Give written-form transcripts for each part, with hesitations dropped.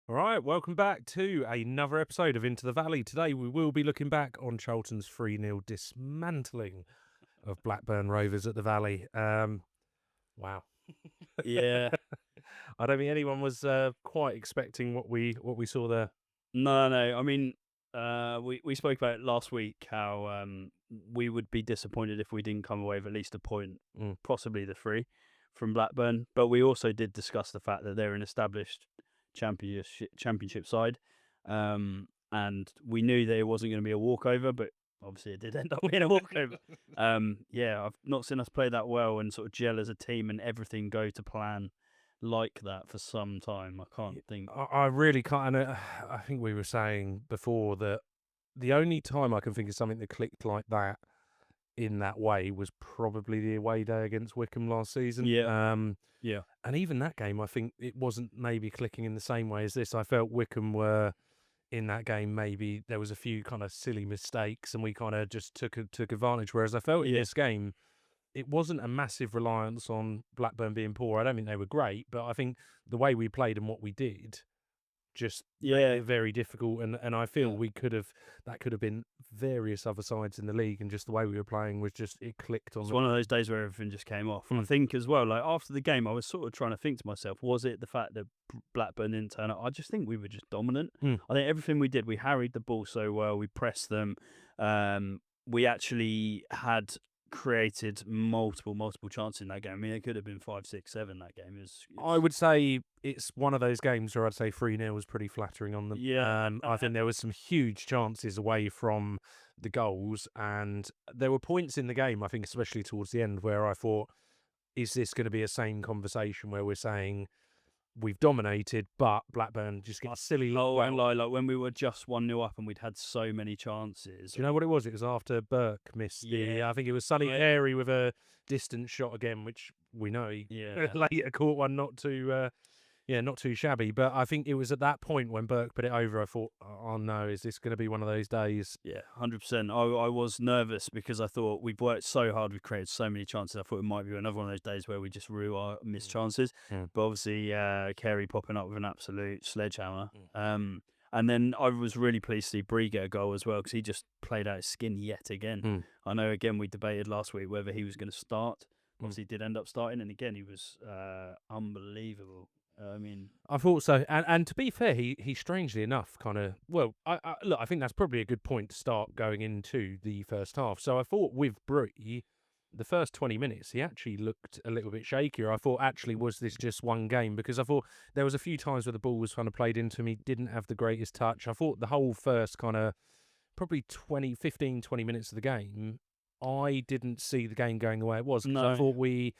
All right, welcome back to another episode of Into the Valley. Today we will be looking back on Charlton's 3-0 dismantling of Blackburn Rovers at the Valley. Wow. Yeah. I don't think anyone was quite expecting what we saw there. No. I mean, we spoke about it last week how we would be disappointed if we didn't come away with at least a point, Mm. possibly the three from Blackburn. But we also did discuss the fact that they're an established championship side, and we knew that it wasn't going to be a walkover, but obviously it did end up being a walkover. Yeah, I've not seen us play that well and sort of gel as a team and everything go to plan like that for some time. I can't think. I really can't. And I think we were saying before that the only time I can think of something that clicked like that in that way was probably the away day against Wickham last season. Yeah. Yeah. And even that game, I think it wasn't maybe clicking in the same way as this. I felt Wickham were in that game. Maybe there was a few kind of silly mistakes, and we kind of just took advantage. Whereas I felt in Yeah. this game, it wasn't a massive reliance on Blackburn being poor. I don't think they were great, but I think the way we played and what we did just made Yeah. it very difficult. And I feel that could have been various other sides in the league, and just the way we were playing was just it clicked on It's the. one of those days where everything just came off. I think as well, like after the game, I was sort of trying to think to myself, was it the fact that Blackburn didn't turn up? I just think we were just dominant. Mm. I think everything we did, we harried the ball so well, we pressed them. We actually had created multiple chances in that game. I mean, it could have been 5, 6, 7 that game. I would say it's one of those games where I'd say 3-0 was pretty flattering on them. Yeah. I think there was some huge chances away from the goals, and there were points in the game, I think, especially towards the end, where I thought, is this going to be a same conversation where we're saying we've dominated, but Blackburn just gets silly. And like when we were just 1-0 up and we'd had so many chances. Do you know what it was? It was after Burke missed I think it was Sonny Airy with a distant shot again, which we know he later caught one not too shabby. But I think it was at that point when Burke put it over, I thought, oh no, is this going to be one of those days? Yeah, 100%. I was nervous because I thought we've worked so hard, we've created so many chances. I thought it might be another one of those days where we just rue our missed chances. But obviously, Carey popping up with an absolute sledgehammer. And then I was really pleased to see Bree get a goal as well because he just played out his skin yet again. I know, again, we debated last week whether he was going to start. Obviously, he did end up starting, and again, he was unbelievable. I mean, I thought so, and to be fair, he strangely enough kind of I think that's probably a good point to start going into the first half. So I thought with Bree, the first 20 minutes, he actually looked a little bit shakier. I thought, actually, was this just one game? Because I thought there was a few times where the ball was kind of played into him. He didn't have the greatest touch. I thought the whole first kind of probably 15, 20 minutes of the game, I didn't see the game going the way it was. No. I thought we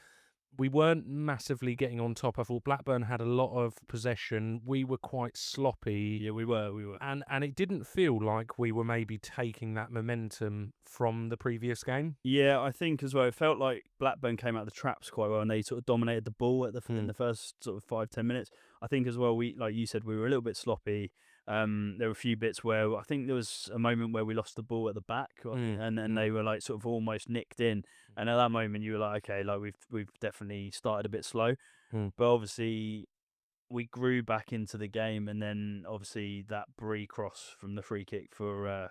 weren't massively getting on top. I thought Blackburn had a lot of possession. We were quite sloppy. Yeah, we were. And it didn't feel like we were maybe taking that momentum from the previous game. Yeah, I think as well, it felt like Blackburn came out of the traps quite well and they sort of dominated the ball in the first sort of 5-10 minutes. I think as well, we, like you said, we were a little bit sloppy. There were a few bits where I think there was a moment where we lost the ball at the back and then they were like sort of almost nicked in. And at that moment you were like, okay, like we've definitely started a bit slow. But obviously we grew back into the game, and then obviously that Bree cross from the free kick for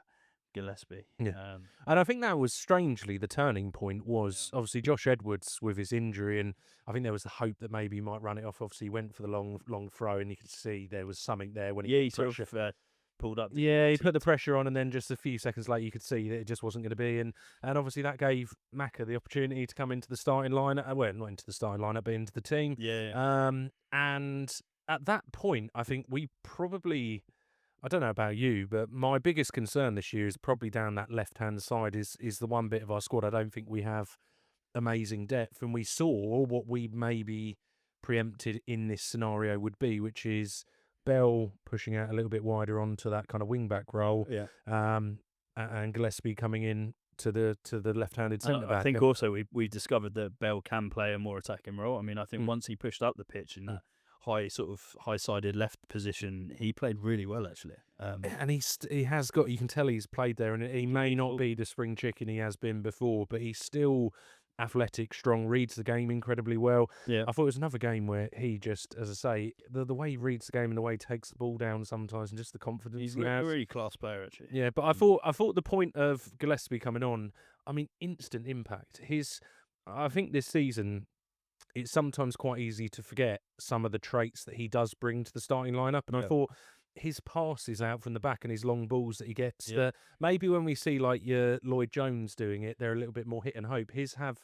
Gillespie. Yeah. And I think that was strangely the turning point was obviously Josh Edwards with his injury, and I think there was the hope that maybe he might run it off. Obviously he went for the long throw, and you could see there was something there when he sort of pulled up. Yeah, he put the pressure on, and then just a few seconds later you could see that it just wasn't going to be, and obviously that gave Macca the opportunity to come into the starting lineup. Well, not into the starting lineup, but into the team. And at that point, I think we probably, I don't know about you, but my biggest concern this year is probably down that left-hand side is the one bit of our squad. I don't think we have amazing depth, and we saw what we maybe preempted in this scenario would be, which is Bell pushing out a little bit wider onto that kind of wing-back role, and Gillespie coming in to the left-handed centre-back. I think also we've discovered that Bell can play a more attacking role. I mean, I think once he pushed up the pitch in that high-sided left position, he played really well actually. And he has got, you can tell he's played there, and he may not be the spring chicken he has been before, but he's still athletic, strong, reads the game incredibly well. Yeah. I thought it was another game where he just, as I say, the way he reads the game and the way he takes the ball down sometimes, and just the confidence He's he a has. really class player, actually. Yeah, but I thought the point of Gillespie coming on, I mean, instant impact. I think this season, it's sometimes quite easy to forget some of the traits that he does bring to the starting lineup. And I thought his passes out from the back and his long balls that he gets, that maybe when we see like your Lloyd Jones doing it, they're a little bit more hit and hope. His have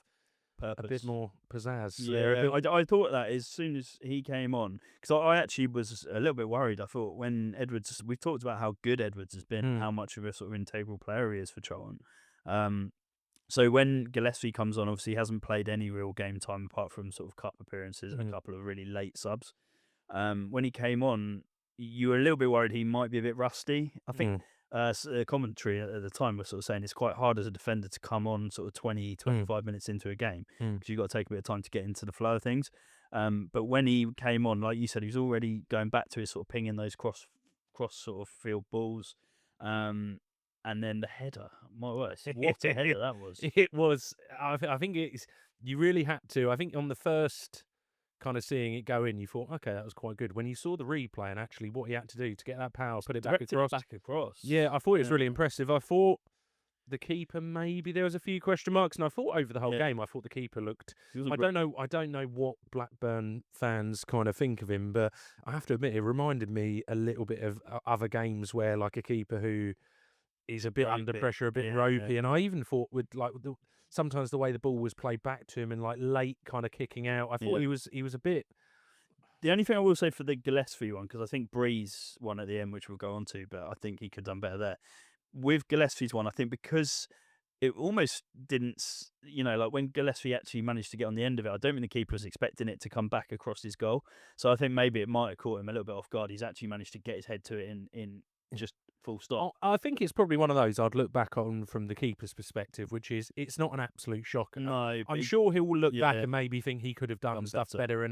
Purpose. a bit more pizzazz. Yeah, I thought that as soon as he came on, because I actually was a little bit worried. I thought when Edwards, we've talked about how good Edwards has been, how much of a sort of integral player he is for Charlton. So when Gillespie comes on, obviously he hasn't played any real game time apart from sort of cup appearances and a couple of really late subs. When he came on, you were a little bit worried he might be a bit rusty. I think commentary at the time was sort of saying it's quite hard as a defender to come on sort of 20, 25 minutes into a game because you've got to take a bit of time to get into the flow of things. But when he came on, like you said, he was already going back to his sort of pinging those cross sort of field balls. And then the header, my word, what a header that was. It was, I think it's, you really had to, I think on the first kind of seeing it go in, you thought, okay, that was quite good. When you saw the replay and actually what he had to do to get that power, put it back across. Yeah, I thought it was really impressive. I thought the keeper, maybe there was a few question marks, and I thought over the whole game, I thought the keeper looked. I don't know what Blackburn fans kind of think of him, but I have to admit, it reminded me a little bit of other games where like a keeper who is a bit under pressure, a bit ropey, and I even thought with like sometimes the way the ball was played back to him and like late kind of kicking out, I thought he was a bit. The only thing I will say for the Gillespie one, because I think Breeze one at the end, which we'll go on to, but I think he could have done better there. With Gillespie's one, I think because it almost didn't, like when Gillespie actually managed to get on the end of it, I don't think the keeper was expecting it to come back across his goal. So I think maybe it might have caught him a little bit off guard. He's actually managed to get his head to it in just full stop. I think it's probably one of those I'd look back on from the keeper's perspective, which is it's not an absolute shocker. No, I'm sure he will look back and maybe think he could have done stuff better.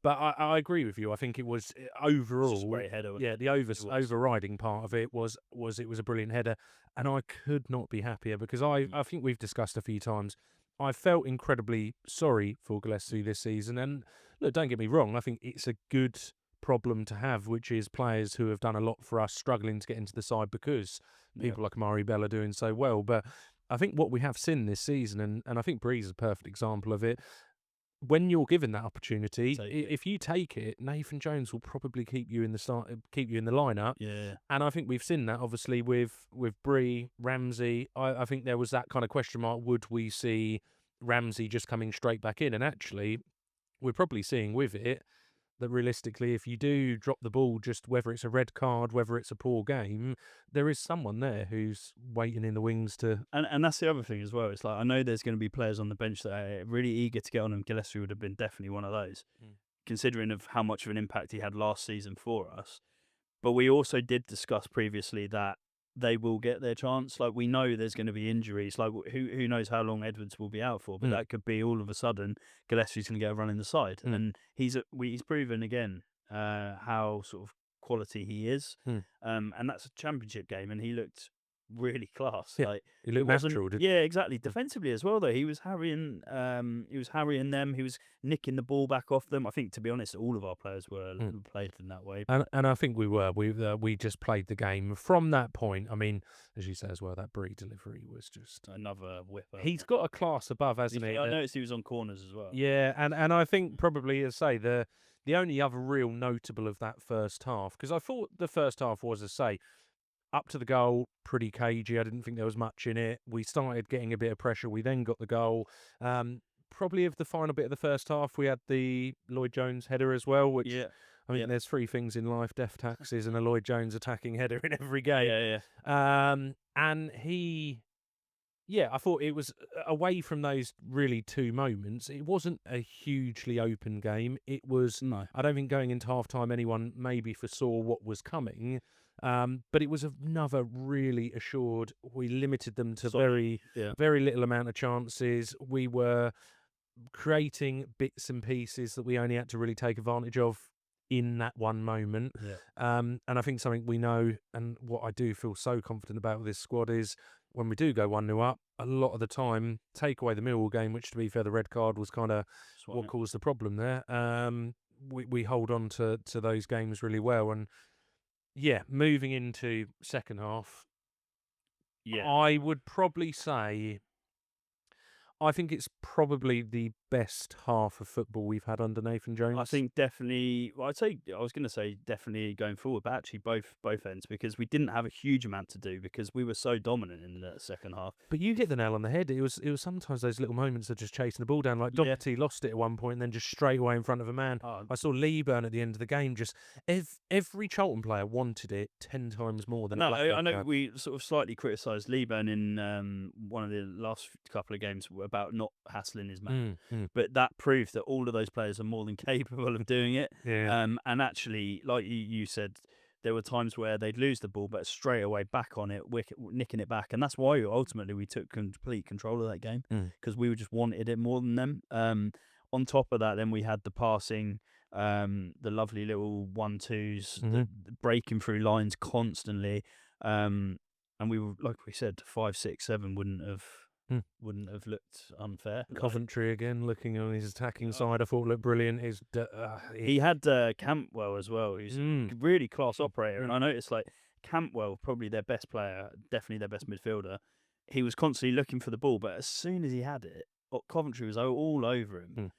But I agree with you. I think it was overall just a great header. Yeah, the overriding part of it was it was a brilliant header, and I could not be happier because I think we've discussed a few times. I felt incredibly sorry for Gillespie this season, and look, don't get me wrong. I think it's a good problem to have, which is players who have done a lot for us struggling to get into the side because people like Murray Bell are doing so well. But I think what we have seen this season, and I think Breeze is a perfect example of it, when you're given that opportunity, if you take it, Nathan Jones will probably keep you in the lineup. Yeah, and I think we've seen that obviously with Bree, Ramsey. I think there was that kind of question mark: would we see Ramsey just coming straight back in? And actually, we're probably seeing with it that realistically, if you do drop the ball, just whether it's a red card, whether it's a poor game, there is someone there who's waiting in the wings to. And that's the other thing as well. It's like I know there's going to be players on the bench that are really eager to get on, and Gillespie would have been definitely one of those, considering of how much of an impact he had last season for us. But we also did discuss previously that they will get their chance. Like we know there's going to be injuries. Like who knows how long Edwards will be out for? But that could be all of a sudden Gillespie's going to get a run in the side, and he's proven again how sort of quality he is. And that's a championship game, and he looked really class. Yeah, like he looked natural. Yeah, exactly. Defensively as well, though, he was harrying them. He was nicking the ball back off them. I think, to be honest, all of our players were played in that way. And I think we just played the game from that point. I mean, as you say as well, that Bree delivery was just another whipper. He's got a class above, hasn't he? I noticed he was on corners as well. Yeah, and I think probably, as I say, the only other real notable of that first half, because I thought the first half was, as I say, up to the goal, pretty cagey. I didn't think there was much in it. We started getting a bit of pressure. We then got the goal. Probably of the final bit of the first half, we had the Lloyd Jones header as well, which I mean, there's three things in life: death, taxes, and a Lloyd Jones attacking header in every game. And he, I thought it was away from those really two moments. It wasn't a hugely open game. It was. No. I don't think going into half time anyone maybe foresaw what was coming. But it was another really assured. We limited them to very little amount of chances. We were creating bits and pieces that we only had to really take advantage of in that one moment. Yeah. And I think something we know, and what I do feel so confident about with this squad is when we do go 1-0 up, a lot of the time, take away the Millwall game, which to be fair, the red card was kind of what caused the problem there. We hold on to those games really well. And yeah, moving into second half, I would probably say I think it's probably the best half of football we've had under Nathan Jones. I think definitely. Well, I was going to say definitely going forward, but actually both ends, because we didn't have a huge amount to do because we were so dominant in the second half. But you hit the nail on the head. It was sometimes those little moments of just chasing the ball down. Like Doherty lost it at one point, and then just straight away in front of a man. I saw Leeburn at the end of the game. Just every Charlton player wanted it 10 times more than. No, I know we sort of slightly criticised Leeburn in one of the last couple of games about not hassling his man, but that proved that all of those players are more than capable of doing it. Yeah. And actually, like you said, there were times where they'd lose the ball, but straight away back on it, nicking it back, and that's why ultimately we took complete control of that game, because we just wanted it more than them. On top of that, then we had the passing, the lovely little 1-2s, breaking through lines constantly, and we were, like we said, 5, 6, 7 wouldn't have looked unfair. Coventry again, looking on his attacking side, I thought looked brilliant. He had Campbell as well, who's a really class operator, and I noticed like Campbell, probably their best player, definitely their best midfielder. He was constantly looking for the ball, but as soon as he had it, Coventry was all over him.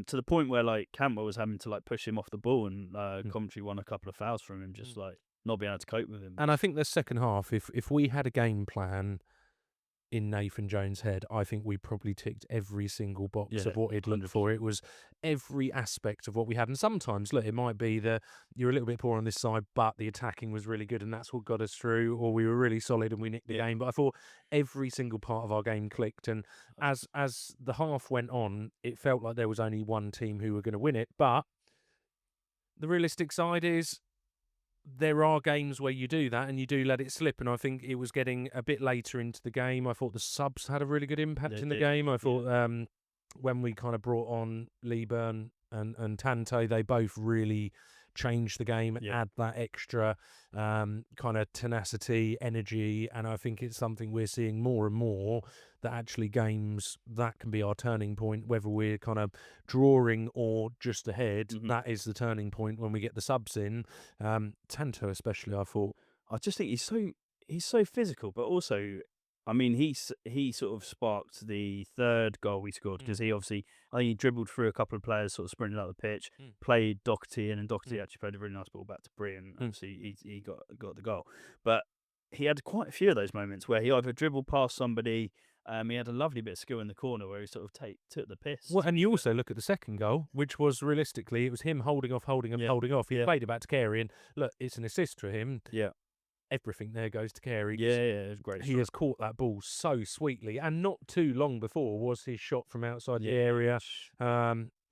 To the point where like Campbell was having to like push him off the ball, and Coventry won a couple of fouls from him, just like not being able to cope with him. And I think the second half, if we had a game plan in Nathan Jones' head, I think we probably ticked every single box of what he'd looked for. It was every aspect of what we had. And sometimes, look, it might be that you're a little bit poor on this side, but the attacking was really good and that's what got us through, or we were really solid and we nicked the game. But I thought every single part of our game clicked. And as the half went on, it felt like there was only one team who were going to win it. But the realistic side is, there are games where you do that and you do let it slip, and I think it was getting a bit later into the game. I thought the subs had a really good impact in the game. I thought when we kind of brought on Leeburn and Tante, they both really changed the game and add that extra kind of tenacity, energy, and I think it's something we're seeing more and more, that actually games that can be our turning point, whether we're kind of drawing or just ahead. That is the turning point when we get the subs in. Tanto especially, I thought. I just think he's so physical, but also, I mean, he sort of sparked the third goal we scored, because he obviously, I think he dribbled through a couple of players, sort of sprinted out the pitch, played Doherty, and then Doherty actually played a really nice ball back to Bree, and obviously he got the goal. But he had quite a few of those moments where he either dribbled past somebody. He had a lovely bit of skill in the corner where he sort of took the piss. Well, and you also look at the second goal, which was realistically, it was him holding off. He played it back to Carey, and look, it's an assist for him. Yeah. Everything there goes to Carey. It was great. He has caught that ball so sweetly, and not too long before was his shot from outside the area,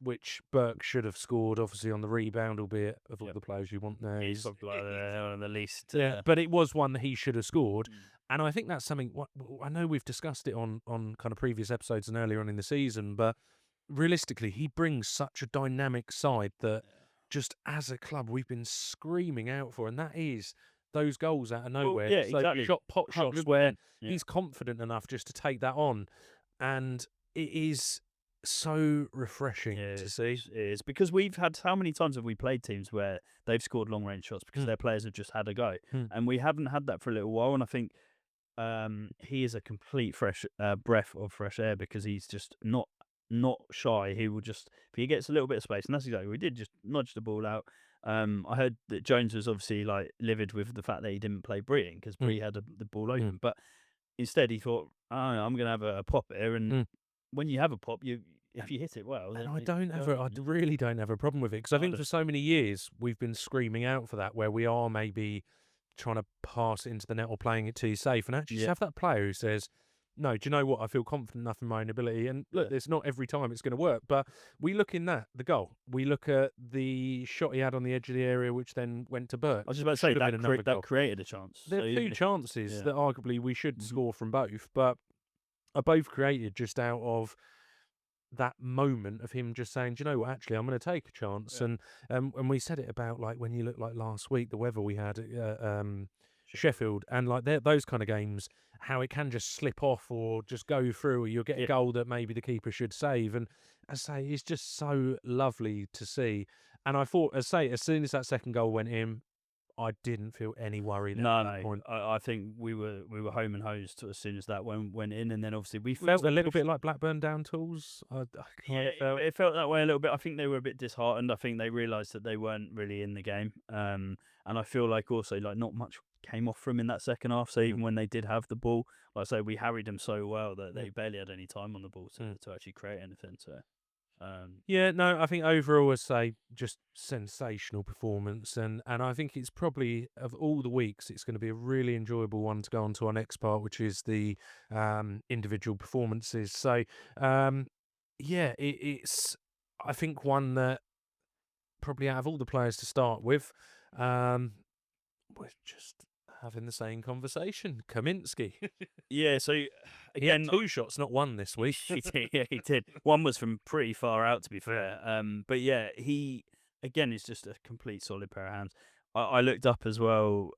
which Burke should have scored, obviously on the rebound, albeit of all the players you want there, he's probably one of the least. But it was one that he should have scored, and I think that's something. I know we've discussed it on kind of previous episodes and earlier on in the season, but realistically, he brings such a dynamic side that just as a club we've been screaming out for, and that is those goals out of nowhere. Exactly. Pot shots where he's confident enough just to take that on. And it is so refreshing to see. It is, because we've had, how many times have we played teams where they've scored long range shots because their players have just had a go, and we haven't had that for a little while. And I think he is a complete fresh breath of fresh air, because he's just not shy. He will just, if he gets a little bit of space, and that's exactly what we did, just nudge the ball out. I heard that Jones was obviously like livid with the fact that he didn't play Bree, because Bree had the ball open, but instead he thought, I'm going to have a pop here, and when you have a pop, if you hit it well, and I really don't have a problem with it, because I think for so many years we've been screaming out for that, where we are maybe trying to pass it into the net or playing it too safe, and actually have that player who says, no, do you know what? I feel confident enough in my own ability. And look, it's not every time it's going to work, but we look in the goal. We look at the shot he had on the edge of the area, which then went to Burke. I was just about to say that created a chance. There are two chances that arguably we should score from both, but are both created just out of that moment of him just saying, "Do you know what? Actually, I'm going to take a chance." Yeah. And we said it about like when you look like last week, the weather we had at Sheffield. Sheffield, and like those kind of games, how it can just slip off or just go through, or you'll get a Yeah. goal that maybe the keeper should save. And as I say, it's just so lovely to see. And I thought, as I say, as soon as that second goal went in, I didn't feel any worry there No, at that no. point. I think we were home and hosed as soon as that went in, and then obviously we It felt was a little bit like Blackburn down tools. I kind yeah, of felt. it felt that way a little bit. I think they were a bit disheartened. I think they realised that they weren't really in the game. And I feel like also like not much came off from in that second half. So even when they did have the ball, like I say, we harried them so well that they barely had any time on the ball to actually create anything. So Yeah, no, I think overall, I say just sensational performance, and I think it's probably of all the weeks, it's going to be a really enjoyable one to go on to our next part, which is the individual performances. So, yeah, it's I think one that probably out of all the players to start with, um, we're just having the same conversation. Kaminsky, yeah. So he had again, 2 shots, not one this week. he did. Yeah, he did. One was from pretty far out, to be fair. But yeah, he again is just a complete solid pair of hands. I looked up as well.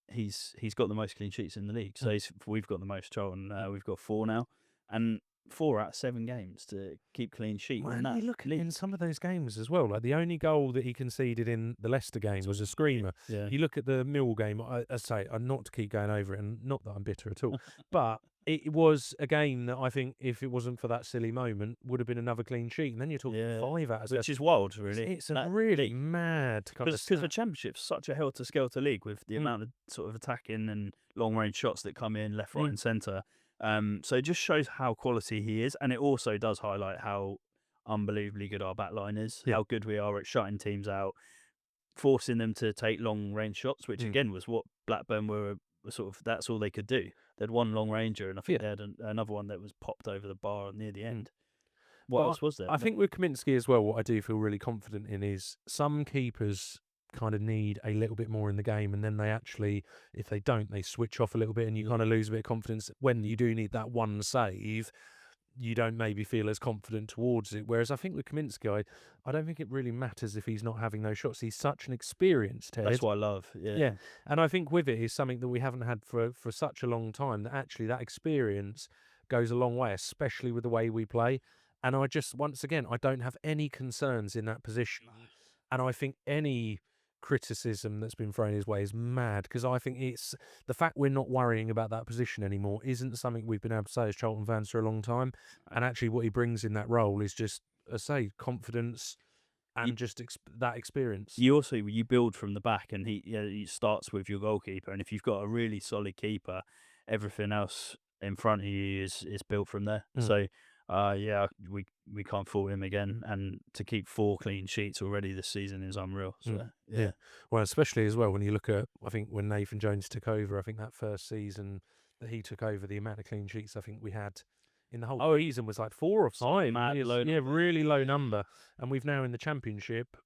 He's got the most clean sheets in the league. So we've got the most. Charlton, we've got 4 now, and 4 out of 7 games to keep clean sheet Well, in and that you look league. in some of those games as well. Like the only goal that he conceded in the Leicester game was a screamer. Yeah, You look at the Mill game. I say, not to keep going over it, and not that I'm bitter at all, but it was a game that I think, if it wasn't for that silly moment, would have been another clean sheet. And then you're talking yeah, 5 out of 7. which is wild, really. It's a That really league. mad kind of Because the stat. Championship's such a helter-skelter league with the amount of sort of attacking and long-range shots that come in left, right, and centre. So it just shows how quality he is, and it also does highlight how unbelievably good our back line is, Yeah. how good we are at shutting teams out, forcing them to take long-range shots, which again was what Blackburn were sort of, that's all they could do. They had one long ranger, and I think Yeah. they had another one that was popped over the bar near the end. What But else was there? I think with Kaminsky as well, what I do feel really confident in is some keepers kind of need a little bit more in the game, and then they actually, if they don't, they switch off a little bit, and you kind of lose a bit of confidence. When you do need that one save, you don't maybe feel as confident towards it. Whereas I think with Kaminsky, I don't think it really matters if he's not having those shots. He's such an experienced head. That's what I love. Yeah. Yeah, and I think with it is something that we haven't had for such a long time, that actually that experience goes a long way, especially with the way we play. And I just, once again, I don't have any concerns in that position. And I think any criticism that's been thrown his way is mad, because I think it's the fact we're not worrying about that position anymore isn't something we've been able to say as Charlton fans for a long time. And actually, what he brings in that role is just, I say, confidence and just that experience. You also build from the back, and he starts with your goalkeeper, and if you've got a really solid keeper, everything else in front of you is built from there. So yeah, we can't fault him again, and to keep 4 clean sheets already this season is unreal. So yeah. Well, especially as well when you look at, I think when Nathan Jones took over, I think that first season that he took over, the amount of clean sheets I think we had in the whole season was like 4 or 5. Really low number. And we've now in the Championship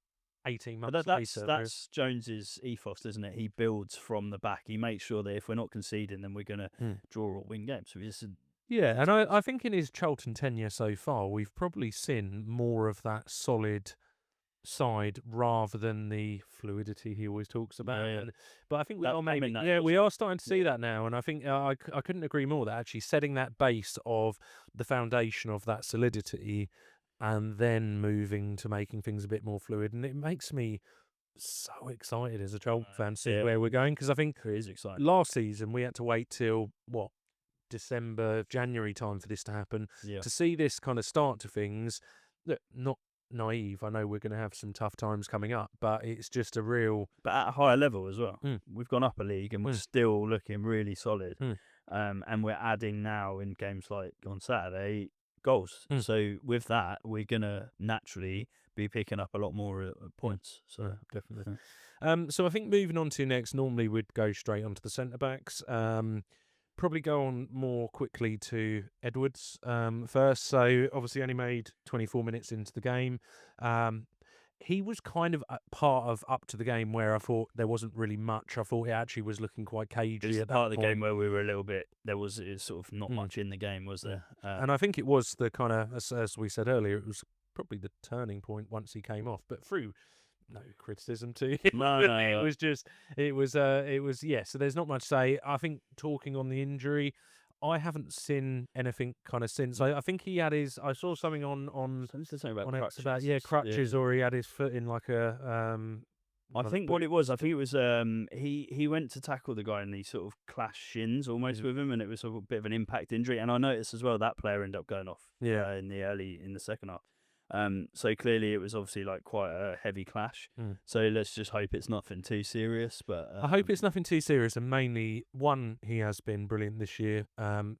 18 months later. That's Jones's ethos, isn't it? He builds from the back. He makes sure that if we're not conceding, then we're going to draw or win games. So yeah, and I think in his Charlton tenure so far, we've probably seen more of that solid side rather than the fluidity he always talks about. Yeah. But I think we That- are I maybe, mean, that yeah, was- we are starting to see that now, and I think I couldn't agree more that actually setting that base of the foundation of that solidity, and then moving to making things a bit more fluid, and it makes me so excited as a Charlton fan to see where we're going, because I think it is exciting. last season we had to wait till December, January time for this to happen. Yeah. To see this kind of start to things, look, not naive. I know we're going to have some tough times coming up, but it's just a real. But at a higher level as well. We've gone up a league, and we're still looking really solid. And we're adding now in games like on Saturday goals. So with that, we're gonna naturally be picking up a lot more points. So Definitely. So I think moving on to next, normally we'd go straight onto the centre backs. Probably go on more quickly to Edwards first. So obviously only made 24 minutes into the game. he was kind of a part of up to the game where I thought there wasn't really much. I thought it actually was looking quite It cagey was at part of that the point. game where we were a little bit. There was sort of not Mm. much in the game, was there? And I think it was the kind of, as we said earlier, it was probably the turning point once he came off. But through no criticism to him, No, it was just, it was, yeah. So there's not much to say. I think talking on the injury, I haven't seen anything kind of since. I think he had his. I saw something on something about X crutches. about crutches, or he had his foot in like a I think what it was, I think it was he went to tackle the guy and he sort of clashed shins almost with him, and it was a bit of an impact injury. And I noticed as well that player ended up going off in the second half. So clearly it was obviously like quite a heavy clash. So let's just hope it's nothing too serious. But I hope it's nothing too serious. And mainly, one, he has been brilliant this year.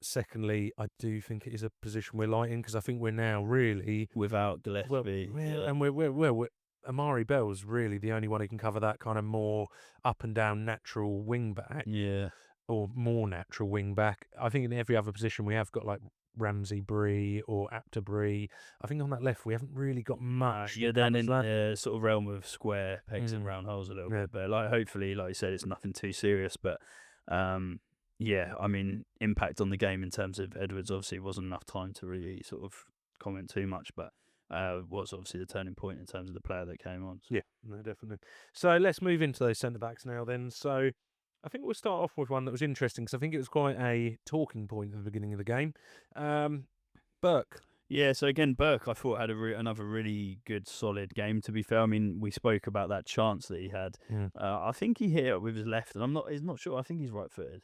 Secondly, I do think it is a position we're light in because I think we're now really without Gillespie, and we're Amari Bell's really the only one who can cover that kind of more up and down natural wing back. Yeah. Or more natural wing back. I think in every other position we have got like Ramsey Bree or Apter Bree. I think on that left we haven't really got much. You're then in the sort of realm of square pegs and round holes a little bit. But like hopefully, like you said, it's nothing too serious. But yeah, I mean, impact on the game in terms of Edwards obviously wasn't enough time to really sort of comment too much, but was obviously the turning point in terms of the player that came on. So. Yeah, no, definitely. So let's move into those centre backs now then. So I think we'll start off with one that was interesting because I think it was quite a talking point at the beginning of the game. Burke. Yeah, so again, Burke, I thought had another really good, solid game. To be fair, I mean, we spoke about that chance that he had. I think he hit it with his left, and he's not sure. I think he's right-footed.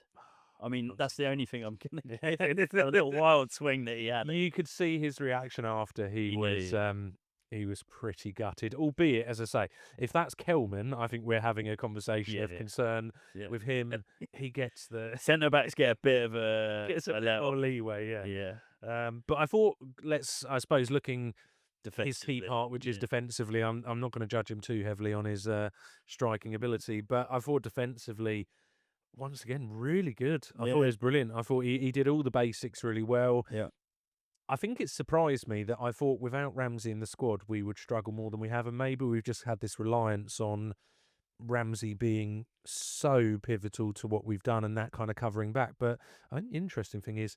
I mean, that's the only thing I'm gonna. It's a little wild swing that he had. You could see his reaction after he was pretty gutted. Albeit, as I say, if that's Kelman, I think we're having a conversation of concern with him. He gets the centre backs get a bit of a leeway. Yeah. But I thought, I suppose, looking his key part, which is defensively, I'm not going to judge him too heavily on his striking ability, but I thought defensively, once again, really good. I thought it was brilliant. I thought he did all the basics really well. Yeah. I think it surprised me that I thought without Ramsey in the squad, we would struggle more than we have. And maybe we've just had this reliance on Ramsey being so pivotal to what we've done and that kind of covering back. But I think the interesting thing is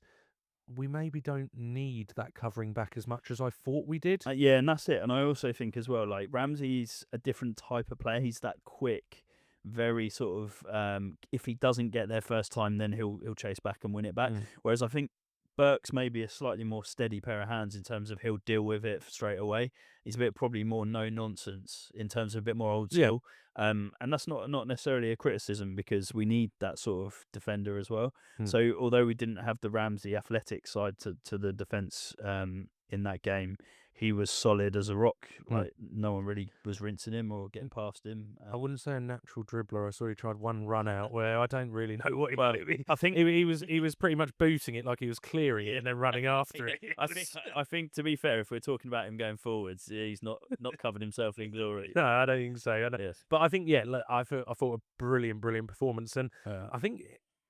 we maybe don't need that covering back as much as I thought we did. Yeah, and that's it. And I also think as well, like Ramsey's a different type of player. He's that quick, very sort of if he doesn't get there first time, then he'll chase back and win it back. Whereas I think Burke's maybe a slightly more steady pair of hands in terms of he'll deal with it straight away. He's a bit probably more no nonsense in terms of a bit more old school. And that's not necessarily a criticism because we need that sort of defender as well. So although we didn't have the Ramsey athletic side to the defence in that game, he was solid as a rock. Like no one really was rinsing him or getting past him. I wouldn't say a natural dribbler. I saw he tried one run out where I don't really know what he. Well, I think he was pretty much booting it like he was clearing it and then running after it. I think to be fair, if we're talking about him going forwards, he's not covered himself in glory. No, I don't think so. But I think look, I thought a brilliant performance, and I think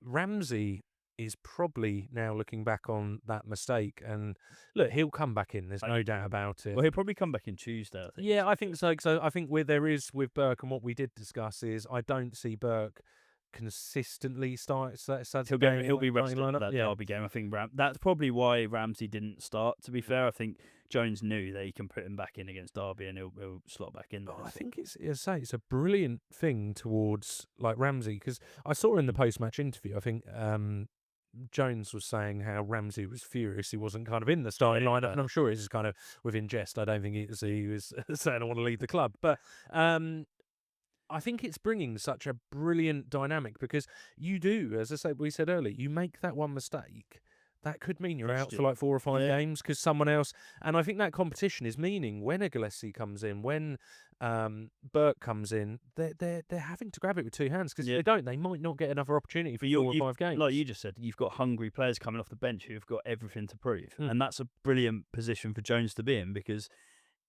Ramsey is probably now looking back on that mistake, and look, he'll come back in. There's no doubt about it. Well, he'll probably come back in Tuesday, I think. Yeah, I think so. So I think with Burke, and what we did discuss is I don't see Burke consistently start. He'll be rested for that Derby game. I think that's probably why Ramsey didn't start. To be fair, I think Jones knew that he can put him back in against Derby and he'll slot back in there. I think it's a brilliant thing towards like Ramsey, because I saw in the post-match interview, I think Jones was saying how Ramsey was furious he wasn't kind of in the starting lineup, and I'm sure it's kind of within jest. I don't think he was saying I want to leave the club, but I think it's bringing such a brilliant dynamic, because you do, as I said, we said earlier, you make that one mistake, that could mean you're out for like 4 or 5 games because someone else. And I think that competition is meaning when a Gillespie comes in, when Burke comes in, they're having to grab it with 2 hands, because if they don't, they might not get another opportunity for 4 or 5 games. Like you just said, you've got hungry players coming off the bench who've got everything to prove. And that's a brilliant position for Jones to be in, because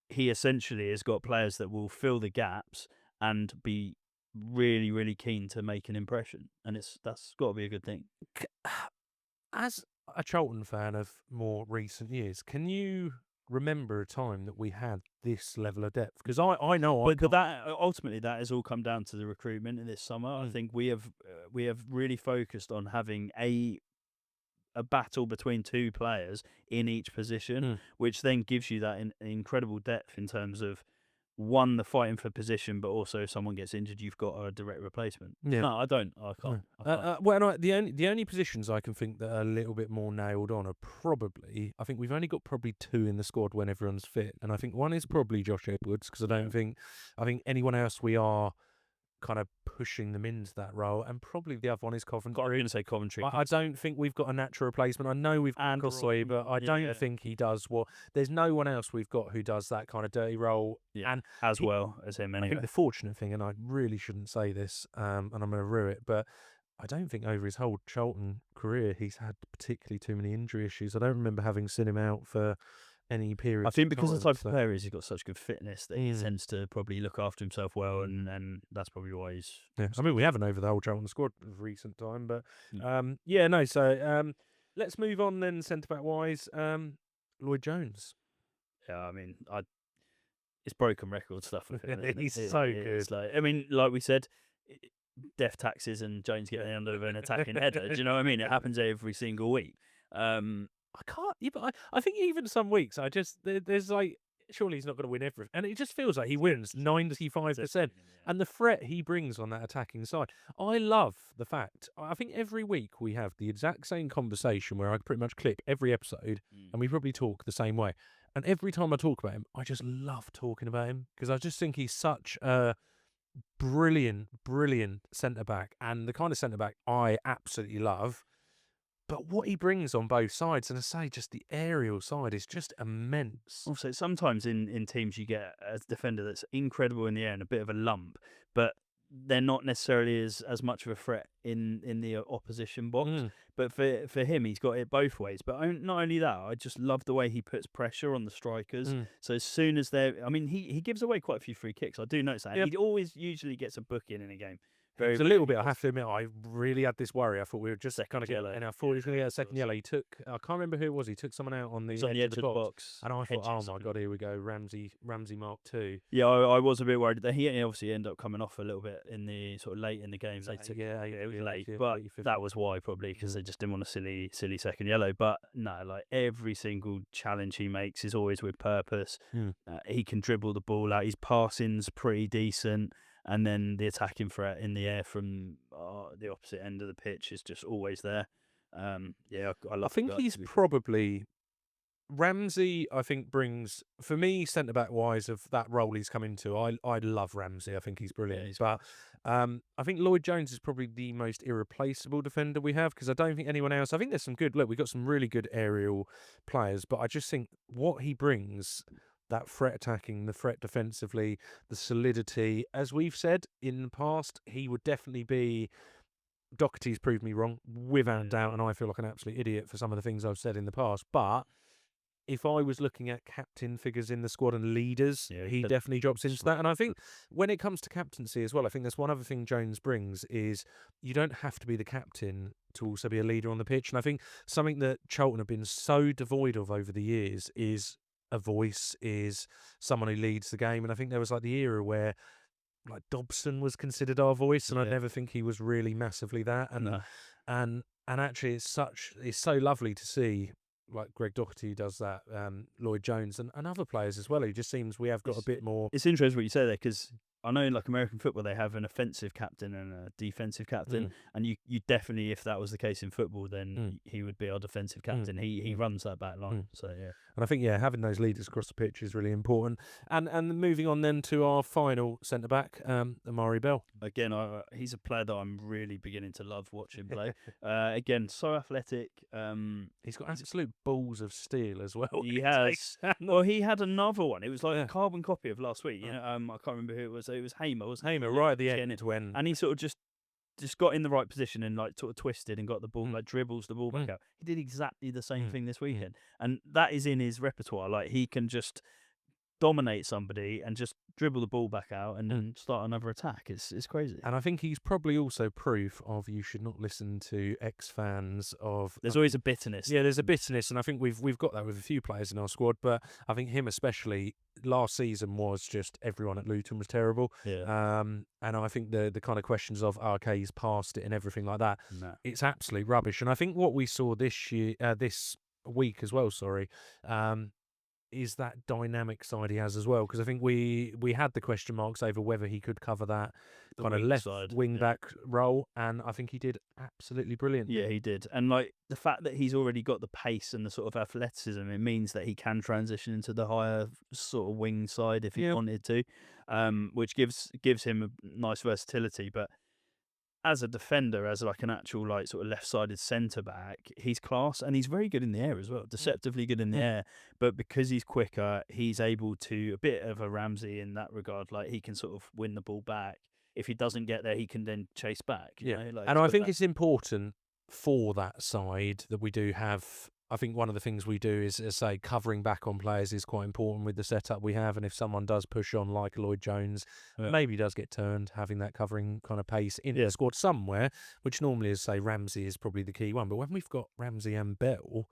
he essentially has got players that will fill the gaps and be really, really keen to make an impression. And that's got to be a good thing. As a Charlton fan of more recent years, can you remember a time that we had this level of depth? Because I know But that ultimately that has all come down to the recruitment in this summer. I think we have really focused on having a battle between two players in each position, which then gives you that incredible depth in terms of one, the fighting for position, but also if someone gets injured, you've got a direct replacement. Yeah. No, I don't. I can't. Well, no, the only positions I can think that are a little bit more nailed on are probably, I think we've only got probably 2 in the squad when everyone's fit, and I think one is probably Josh Edwards, because I think anyone else we are kind of pushing them into that role, and probably the other one is Coventry. I was going to say Coventry. I don't think we've got a natural replacement. I know we've got Roy, but I don't think he does what. There's no one else we've got who does that kind of dirty role, and as well as him. Anyway. I think the fortunate thing, and I really shouldn't say this, and I'm going to rue it, but I don't think over his whole Charlton career he's had particularly too many injury issues. I don't remember having seen him out for any period. I think because the type of player is, he's got such good fitness that he tends to probably look after himself well, and that's probably why he's. Yeah, I mean, we haven't over the whole Charlton squad of recent time, but So let's move on then, centre back wise. Lloyd Jones. Yeah, I mean, it's broken record stuff with him. He's so good. It's like, I mean, like we said, death taxes and Jones getting under an attacking header. Do you know what I mean? It happens every single week. I can't. Yeah, but I think even some weeks, there's like, surely he's not going to win everything, and it just feels like he wins 95%. And the threat he brings on that attacking side, I love the fact. I think every week we have the exact same conversation where I pretty much clip every episode, and we probably talk the same way. And every time I talk about him, I just love talking about him because I just think he's such a brilliant centre back, and the kind of centre back I absolutely love. But what he brings on both sides, and I say just the aerial side, is just immense. Also, sometimes in teams you get a defender that's incredible in the air and a bit of a lump, but they're not necessarily as much of a threat in the opposition box. But for him, he's got it both ways. But not only that, I just love the way he puts pressure on the strikers. So as soon as I mean, he gives away quite a few free kicks. I do notice that. He always usually gets a book in a game. It's a little bit, I have to admit, I really had this worry. I thought we were just kind of yellow, and I thought he was going to get a second yellow. He took, I can't remember who it was, he took someone out on the edge of the box. And I thought, oh my God, here we go, Ramsey Mark 2. Yeah, I was a bit worried that he obviously ended up coming off a little bit in the sort of late in the game. It was late, but that was why probably, because they just didn't want a silly second yellow. But no, like every single challenge he makes is always with purpose. He can dribble the ball out. His passing's pretty decent. And then the attacking threat in the air from the opposite end of the pitch is just always there. I love. I think he's probably Ramsey. I think brings, for me, centre back wise, of that role he's come into. I love Ramsey. I think he's brilliant. But I think Lloyd Jones is probably the most irreplaceable defender we have, because I don't think anyone else. I think there's some good. Look, we've got some really good aerial players, but I just think what he brings. That threat attacking, the threat defensively, the solidity. As we've said in the past, he would definitely be. Doherty's proved me wrong, without doubt, and I feel like an absolute idiot for some of the things I've said in the past. But if I was looking at captain figures in the squad and leaders, he definitely drops into that. And I think when it comes to captaincy as well, I think that's one other thing Jones brings is you don't have to be the captain to also be a leader on the pitch. And I think something that Charlton have been so devoid of over the years is a voice, is someone who leads the game. And I think there was like the era where like Dobson was considered our voice, and I never think he was really massively that. And actually it's so lovely to see like Greg Doherty does that, Lloyd Jones and other players as well. It just seems we have got a bit more. It's interesting what you say there, because I know in like American football they have an offensive captain and a defensive captain, and you definitely, if that was the case in football, then he would be our defensive captain. He runs that back line. So yeah. And I think having those leaders across the pitch is really important. And moving on then to our final centre back, Amari Bell. Again, he's a player that I'm really beginning to love watching play. Again, so athletic. He's got absolute balls of steel as well. He has. Well, he had another one. It was like a carbon copy of last week. You know, I can't remember who it was. It was Hamer, wasn't it? Hamer, right at the end to end. And he sort of just got in the right position and like sort of twisted and got the ball, like dribbles the ball back out. He did exactly the same thing this weekend. And that is in his repertoire. Like he can just dominate somebody and just dribble the ball back out and then start another attack. It's crazy. And I think he's probably also proof of you should not listen to ex-fans of... There's always a bitterness. Yeah, there's a bitterness, and I think we've got that with a few players in our squad, but I think him especially, last season was just everyone at Luton was terrible. Yeah. And I think the kind of questions of, okay, he's passed it and everything like that, No. it's absolutely rubbish. And I think what we saw this week as well, is that dynamic side he has as well, because I think we had the question marks over whether he could cover that kind of left wing back role, and I think he did absolutely brilliant. Yeah, he did. And like the fact that he's already got the pace and the sort of athleticism, it means that he can transition into the higher sort of wing side if he wanted to, which gives him a nice versatility. But as a defender, as like an actual like sort of left-sided centre back, he's class, and he's very good in the air as well, deceptively good in the air. But because he's quicker, he's able to, a bit of a Ramsey in that regard, like he can sort of win the ball back. If he doesn't get there, he can then chase back. You know? Like, and I think it's important for that side that we do have. I think one of the things we do is, as say, covering back on players is quite important with the setup we have. And if someone does push on like Lloyd Jones, maybe does get turned, having that covering kind of pace in the squad somewhere, which normally is, say, Ramsey is probably the key one. But when we've got Ramsey and Bell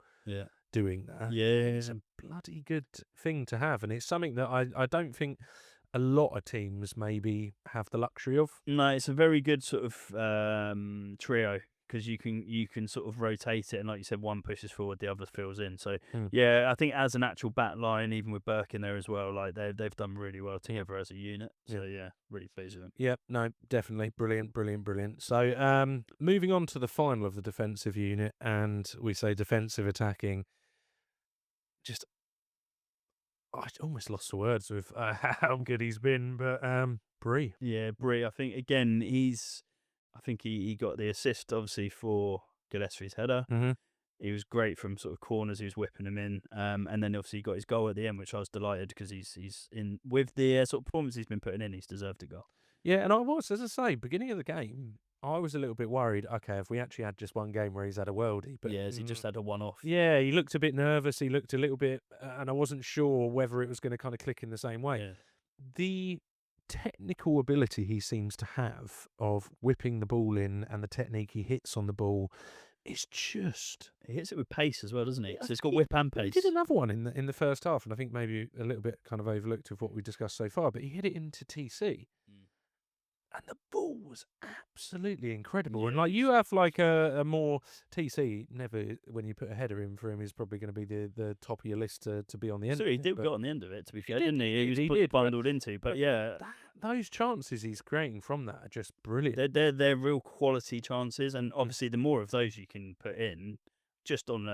doing that, it's a bloody good thing to have. And it's something that I don't think a lot of teams maybe have the luxury of. No, it's a very good sort of trio, because you can sort of rotate it, and like you said, one pushes forward, the other fills in. So yeah, I think as an actual back line, even with Burke in there as well, like they've done really well together as a unit. So yeah, really pleased with them. Yeah, no, definitely brilliant. So moving on to the final of the defensive unit, and we say defensive attacking. Just I almost lost the words with how good he's been, but Bree. Yeah, Bree. I think again he got the assist obviously for Gillespie's header. He was great from sort of corners. He was whipping them in, and then obviously he got his goal at the end, which I was delighted, because he's in with the sort of performance he's been putting in. He's deserved a goal. Yeah, and I was, as I say, beginning of the game, I was a little bit worried. Okay, if we actually had just one game where he's had a worldie, but yeah, he just had a one-off. Yeah, he looked a bit nervous. He looked a little bit, and I wasn't sure whether it was going to kind of click in the same way. Yeah. The technical ability he seems to have of whipping the ball in, and the technique he hits on the ball, is just... He hits it with pace as well, doesn't he? So it's got whip and pace. He did another one in the first half, and I think maybe a little bit kind of overlooked with what we discussed so far, but he hit it into TC. And the ball was absolutely incredible. And like you have like a more TC, never, when you put a header in for him, is probably going to be the top of your list to be on the end. So he did get on the end of it, to be fair, didn't he? He was bundled into, but yeah. Those chances he's creating from that are just brilliant. They're real quality chances, and obviously the more of those you can put in, just on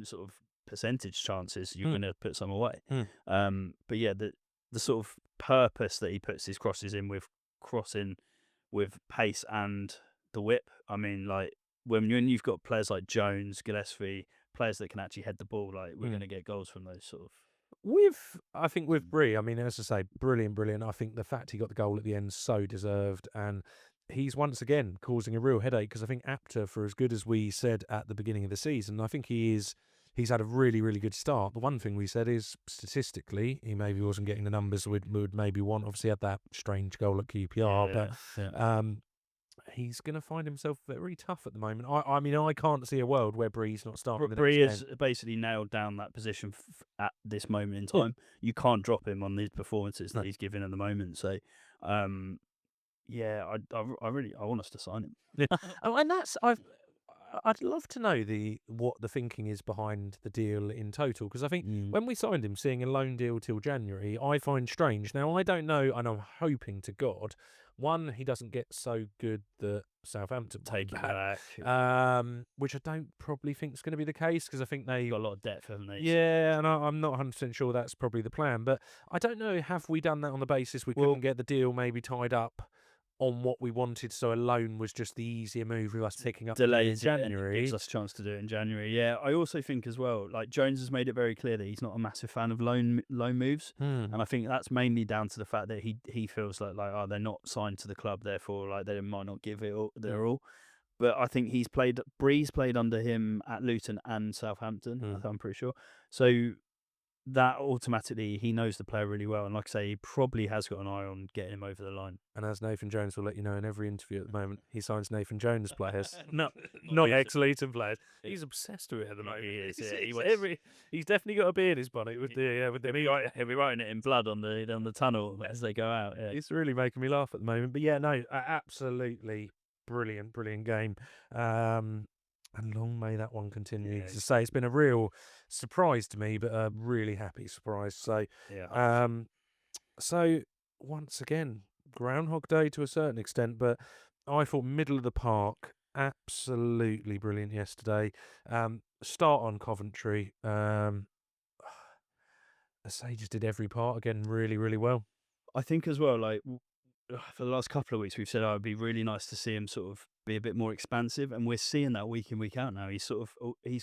sort of percentage chances, you're going to put some away. But yeah, the sort of purpose that he puts his crosses in with, crossing with pace and the whip. I mean, like when you've got players like Jones, Gillespie, players that can actually head the ball, like we're going to get goals from those sort of. I think with Bree, I mean, as I say, brilliant. I think the fact he got the goal at the end, so deserved, and he's once again causing a real headache, because I think Apter, for as good as we said at the beginning of the season, I think he's had a really, really good start. The one thing we said is, statistically, he maybe wasn't getting the numbers we'd maybe want. Obviously, had that strange goal at QPR, but he's going to find himself very tough at the moment. I mean, I can't see a world where Bree's not starting. Bree has basically nailed down that position at this moment in time. You can't drop him on these performances that he's giving at the moment. So, yeah, I want us to sign him. And that's I'd love to know what the thinking is behind the deal in total, because I think when we signed him, seeing a loan deal till January, I find strange. Now, I don't know, and I'm hoping to God, one, he doesn't get so good that Southampton take him back, which I don't probably think is going to be the case, because I think they've got a lot of depth, haven't they? Yeah, and I'm not 100% sure that's probably the plan. But I don't know, have we done that on the basis we couldn't get the deal maybe tied up on what we wanted, so a loan was just the easier move with us picking up delayed in January. It gives us a chance to do it in January. Yeah, I also think as well, like Jones has made it very clear that he's not a massive fan of loan moves, and I think that's mainly down to the fact that he feels like they're not signed to the club, therefore like they might not give it their all. But I think Bree's played under him at Luton and Southampton. I'm pretty sure. So that automatically he knows the player really well, and like I say, he probably has got an eye on getting him over the line. And as Nathan Jones will let you know in every interview at the moment, he signs Nathan Jones players, not not ex-Luton players. He's obsessed with it at the moment. He is. He's definitely got a beard in his bonnet with the He'll be writing it in blood on the tunnel as they go out. Yeah. It's really making me laugh at the moment. But yeah, no, absolutely brilliant game. And long may that one continue. Yeah. To say, it's been a real surprise to me, but a really happy surprise. So, Yeah. So once again, Groundhog Day to a certain extent, but I thought middle of the park, absolutely brilliant yesterday. Start on Coventry. I say just did every part again really, really well. I think as well, like for the last couple of weeks, we've said, oh, it'd be really nice to see him sort of be a bit more expansive, and we're seeing that week in, week out now. He's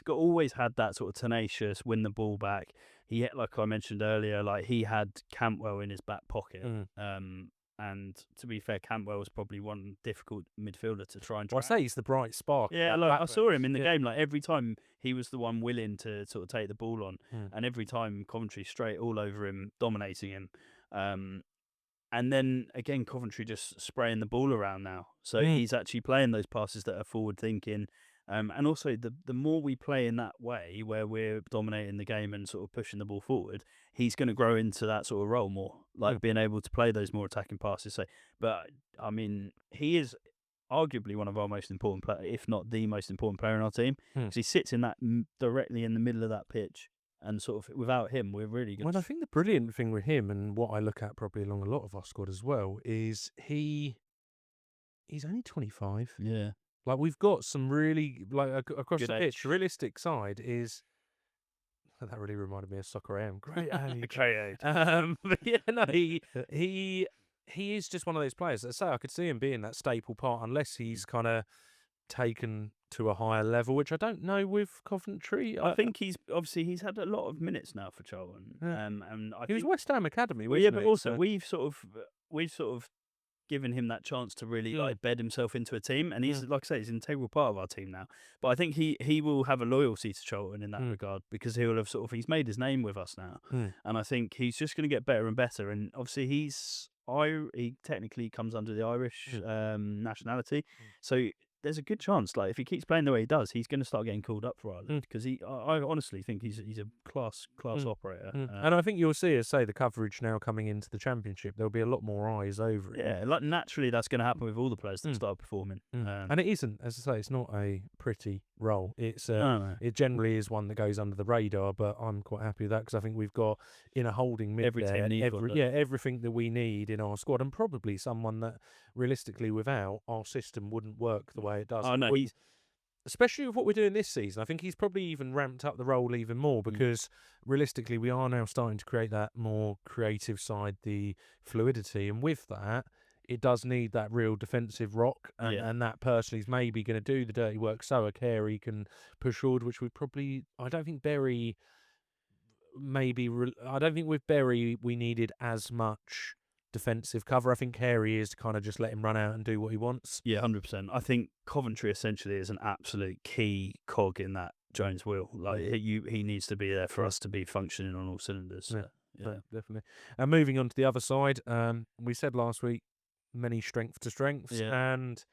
always had that sort of tenacious, win the ball back. Like I mentioned earlier, like he had Cantwell in his back pocket. And to be fair, Cantwell was probably one difficult midfielder to try and track. Well, I say he's the bright spark. Yeah, like I saw him in the game. Like every time he was the one willing to sort of take the ball on, and every time Coventry straight all over him, dominating him. And then again, Coventry just spraying the ball around now. So he's actually playing those passes that are forward thinking. And also, the more we play in that way, where we're dominating the game and sort of pushing the ball forward, he's going to grow into that sort of role more, like being able to play those more attacking passes. So, but I mean, he is arguably one of our most important players, if not the most important player in our team, because he sits in that directly in the middle of that pitch. And sort of without him, we're really good. Well, I think the brilliant thing with him, and what I look at probably along a lot of our squad as well, is he's only 25. Yeah. Like we've got some really across Good the age. pitch. Realistic side is that really reminded me of Soccer AM. Great age. Great age. But yeah, no, he is just one of those players that say I could see him being that staple part unless he's kind of taken to a higher level, which I don't know with Coventry. I think he's had a lot of minutes now for Charlton. Yeah. And he was West Ham Academy. Well, yeah, but also we've sort of given him that chance to really like bed himself into a team, and he's like I say, he's an integral part of our team now. But I think he will have a loyalty to Charlton in that regard, because he'll have he's made his name with us now, and I think he's just going to get better and better. And obviously he technically comes under the Irish nationality, so there's a good chance, like if he keeps playing the way he does, he's going to start getting called up for Ireland, because I honestly think he's a class operator. And I think you'll see, as say, the coverage now coming into the Championship, there'll be a lot more eyes over it. Yeah, like naturally that's going to happen with all the players that start performing. And it isn't, as I say, it's not a pretty role. It's it generally is one that goes under the radar, but I'm quite happy with that, because I think we've got in a holding mid everything that we need in our squad, and probably someone that realistically without our system wouldn't work the way it does. Oh no, especially with what we're doing this season, I think he's probably even ramped up the role even more, because realistically we are now starting to create that more creative side, the fluidity, and with that it does need that real defensive rock, and that person is maybe going to do the dirty work so a Carey can push forward, which I don't think Berry I don't think with Berry we needed as much defensive cover. I think Carey is to kind of just let him run out and do what he wants. Yeah, 100%. I think Coventry essentially is an absolute key cog in that Jones wheel. Like he needs to be there for us to be functioning on all cylinders. Yeah, definitely. And moving on to the other side, we said last week many strengths, and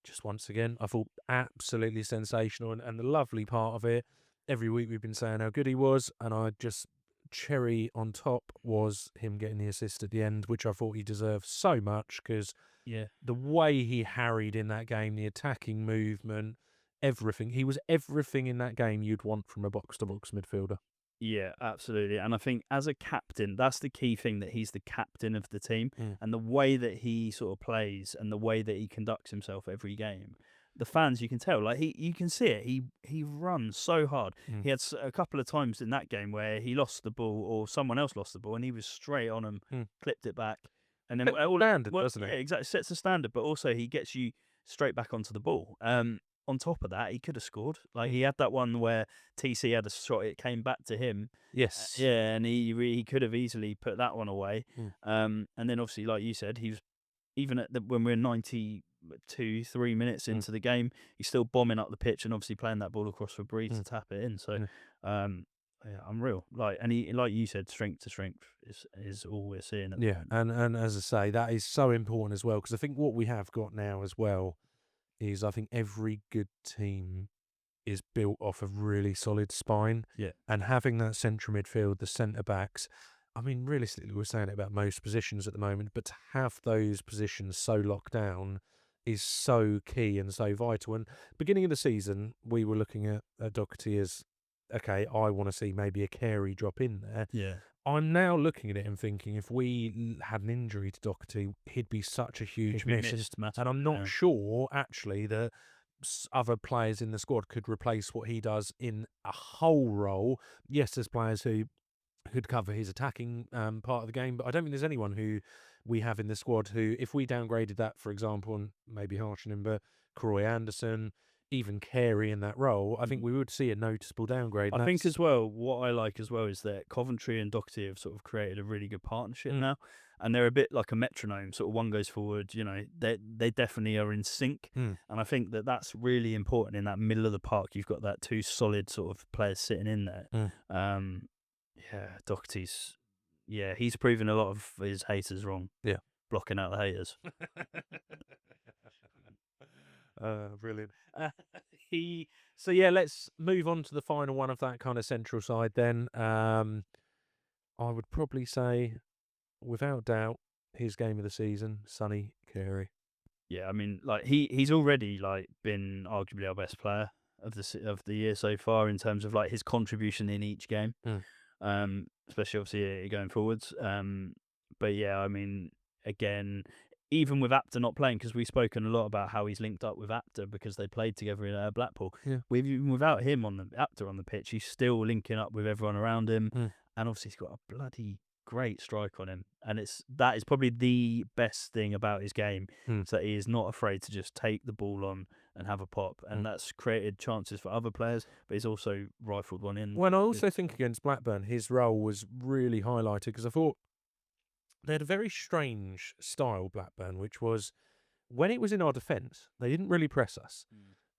just once again I thought absolutely sensational, and the lovely part of it, every week we've been saying how good he was, and I just cherry on top was him getting the assist at the end, which I thought he deserved so much, because the way he harried in that game, the attacking movement, everything. He was everything in that game you'd want from a box-to-box midfielder. Yeah, absolutely. And I think as a captain, that's the key thing, that he's the captain of the team, and the way that he sort of plays and the way that he conducts himself every game. The fans, you can tell, like you can see it. He runs so hard. He had a couple of times in that game where he lost the ball, or someone else lost the ball, and he was straight on him, clipped it back, and then standard, doesn't he? Yeah, exactly. Sets the standard, but also he gets you straight back onto the ball. On top of that, he could have scored. Like he had that one where TC had a shot, it came back to him. Yes. Yeah, and he could have easily put that one away. And then obviously, like you said, he was even when we're 3 minutes into the game, he's still bombing up the pitch and obviously playing that ball across for Breeze to tap it in. So yeah, unreal. Like, and he, like you said, strength to strength is all we're seeing at the Yeah, moment. and as I say, that is so important as well because I think what we have got now as well is I think every good team is built off a really solid spine, Yeah, and having that central midfield, the centre backs. I mean, realistically, we're saying it about most positions at the moment, but to have those positions so locked down is so key and so vital. And beginning of the season, we were looking at Doherty as okay. I want to see maybe a Carey drop in there. yeah, I'm now looking at it and thinking if we had an injury to Doherty, he'd be such a huge he'd be miss. missed And I'm massively. not Yeah. sure actually that other players in the squad could replace what he does in a whole role. Yes, there's players who could cover his attacking part of the game, but I don't think there's anyone who we have in the squad who, if we downgraded that, for example, and maybe harshing him, but Croy Anderson, even Carey in that role, I think Mhm. we would see a noticeable downgrade. I And think that's as well, what I like as well is that Coventry and Doherty have sort of created a really good partnership mm, now, and they're a bit like a metronome. Sort of one goes forward, they definitely are in sync, mm, and I think that that's really important in that middle of the park. You've got that two solid sort of players sitting in there. mm. Um, yeah, Doherty's, yeah, he's proven a lot of his haters wrong, Yeah. blocking out the haters. Brilliant. He so yeah, let's move on to the final one of that kind of central side then. I would probably say, without doubt, his game of the season, Sonny Carey. Yeah, I mean, like he's already like been arguably our best player of of the year so far in terms of like his contribution in each game. Mm. Especially obviously going forwards. But yeah, I mean, again, even with Apter not playing, because we've spoken a lot about how he's linked up with Apter because they played together in Blackpool. Yeah. Even without him on the Apter on the pitch, he's still linking up with everyone around him, Mm. and obviously he's got a bloody great strike on him, and that is probably the best thing about his game, Mm. is that he is not afraid to just take the ball on and have a pop, Mm. and that's created chances for other players, but he's also rifled one in. Well, I also think against Blackburn, his role was really highlighted because I thought they had a very strange style, Blackburn, which was when it was in our defence, they didn't really press us.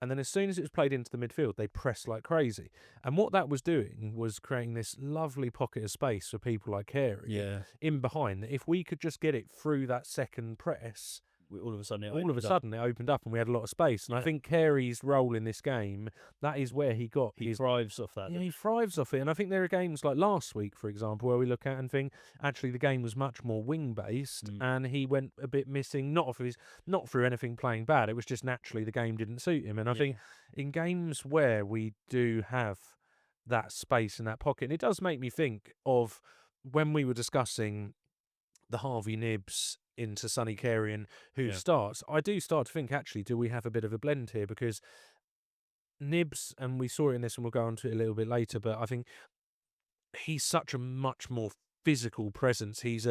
And then as soon as it was played into the midfield, they pressed like crazy. And what that was doing was creating this lovely pocket of space for people like Carey Yeah. in behind. That if we could just get it through that second press, All of a sudden, it opened up and we had a lot of space. And I think Carey's role in this game, that is where he got he his. thrives off that. Yeah, he thrives off it. And I think there are games like last week, for example, where we look at and think actually the game was much more wing based and he went a bit missing, not through anything playing bad. It was just naturally the game didn't suit him. And I think in games where we do have that space in that pocket, and it does make me think of when we were discussing the Harvey Nibs into Sonny Carey and who starts. I do start to think actually, do we have a bit of a blend here? Because Nibs, and we saw it in this, and we'll go on to it a little bit later, but I think he's such a much more physical presence. He's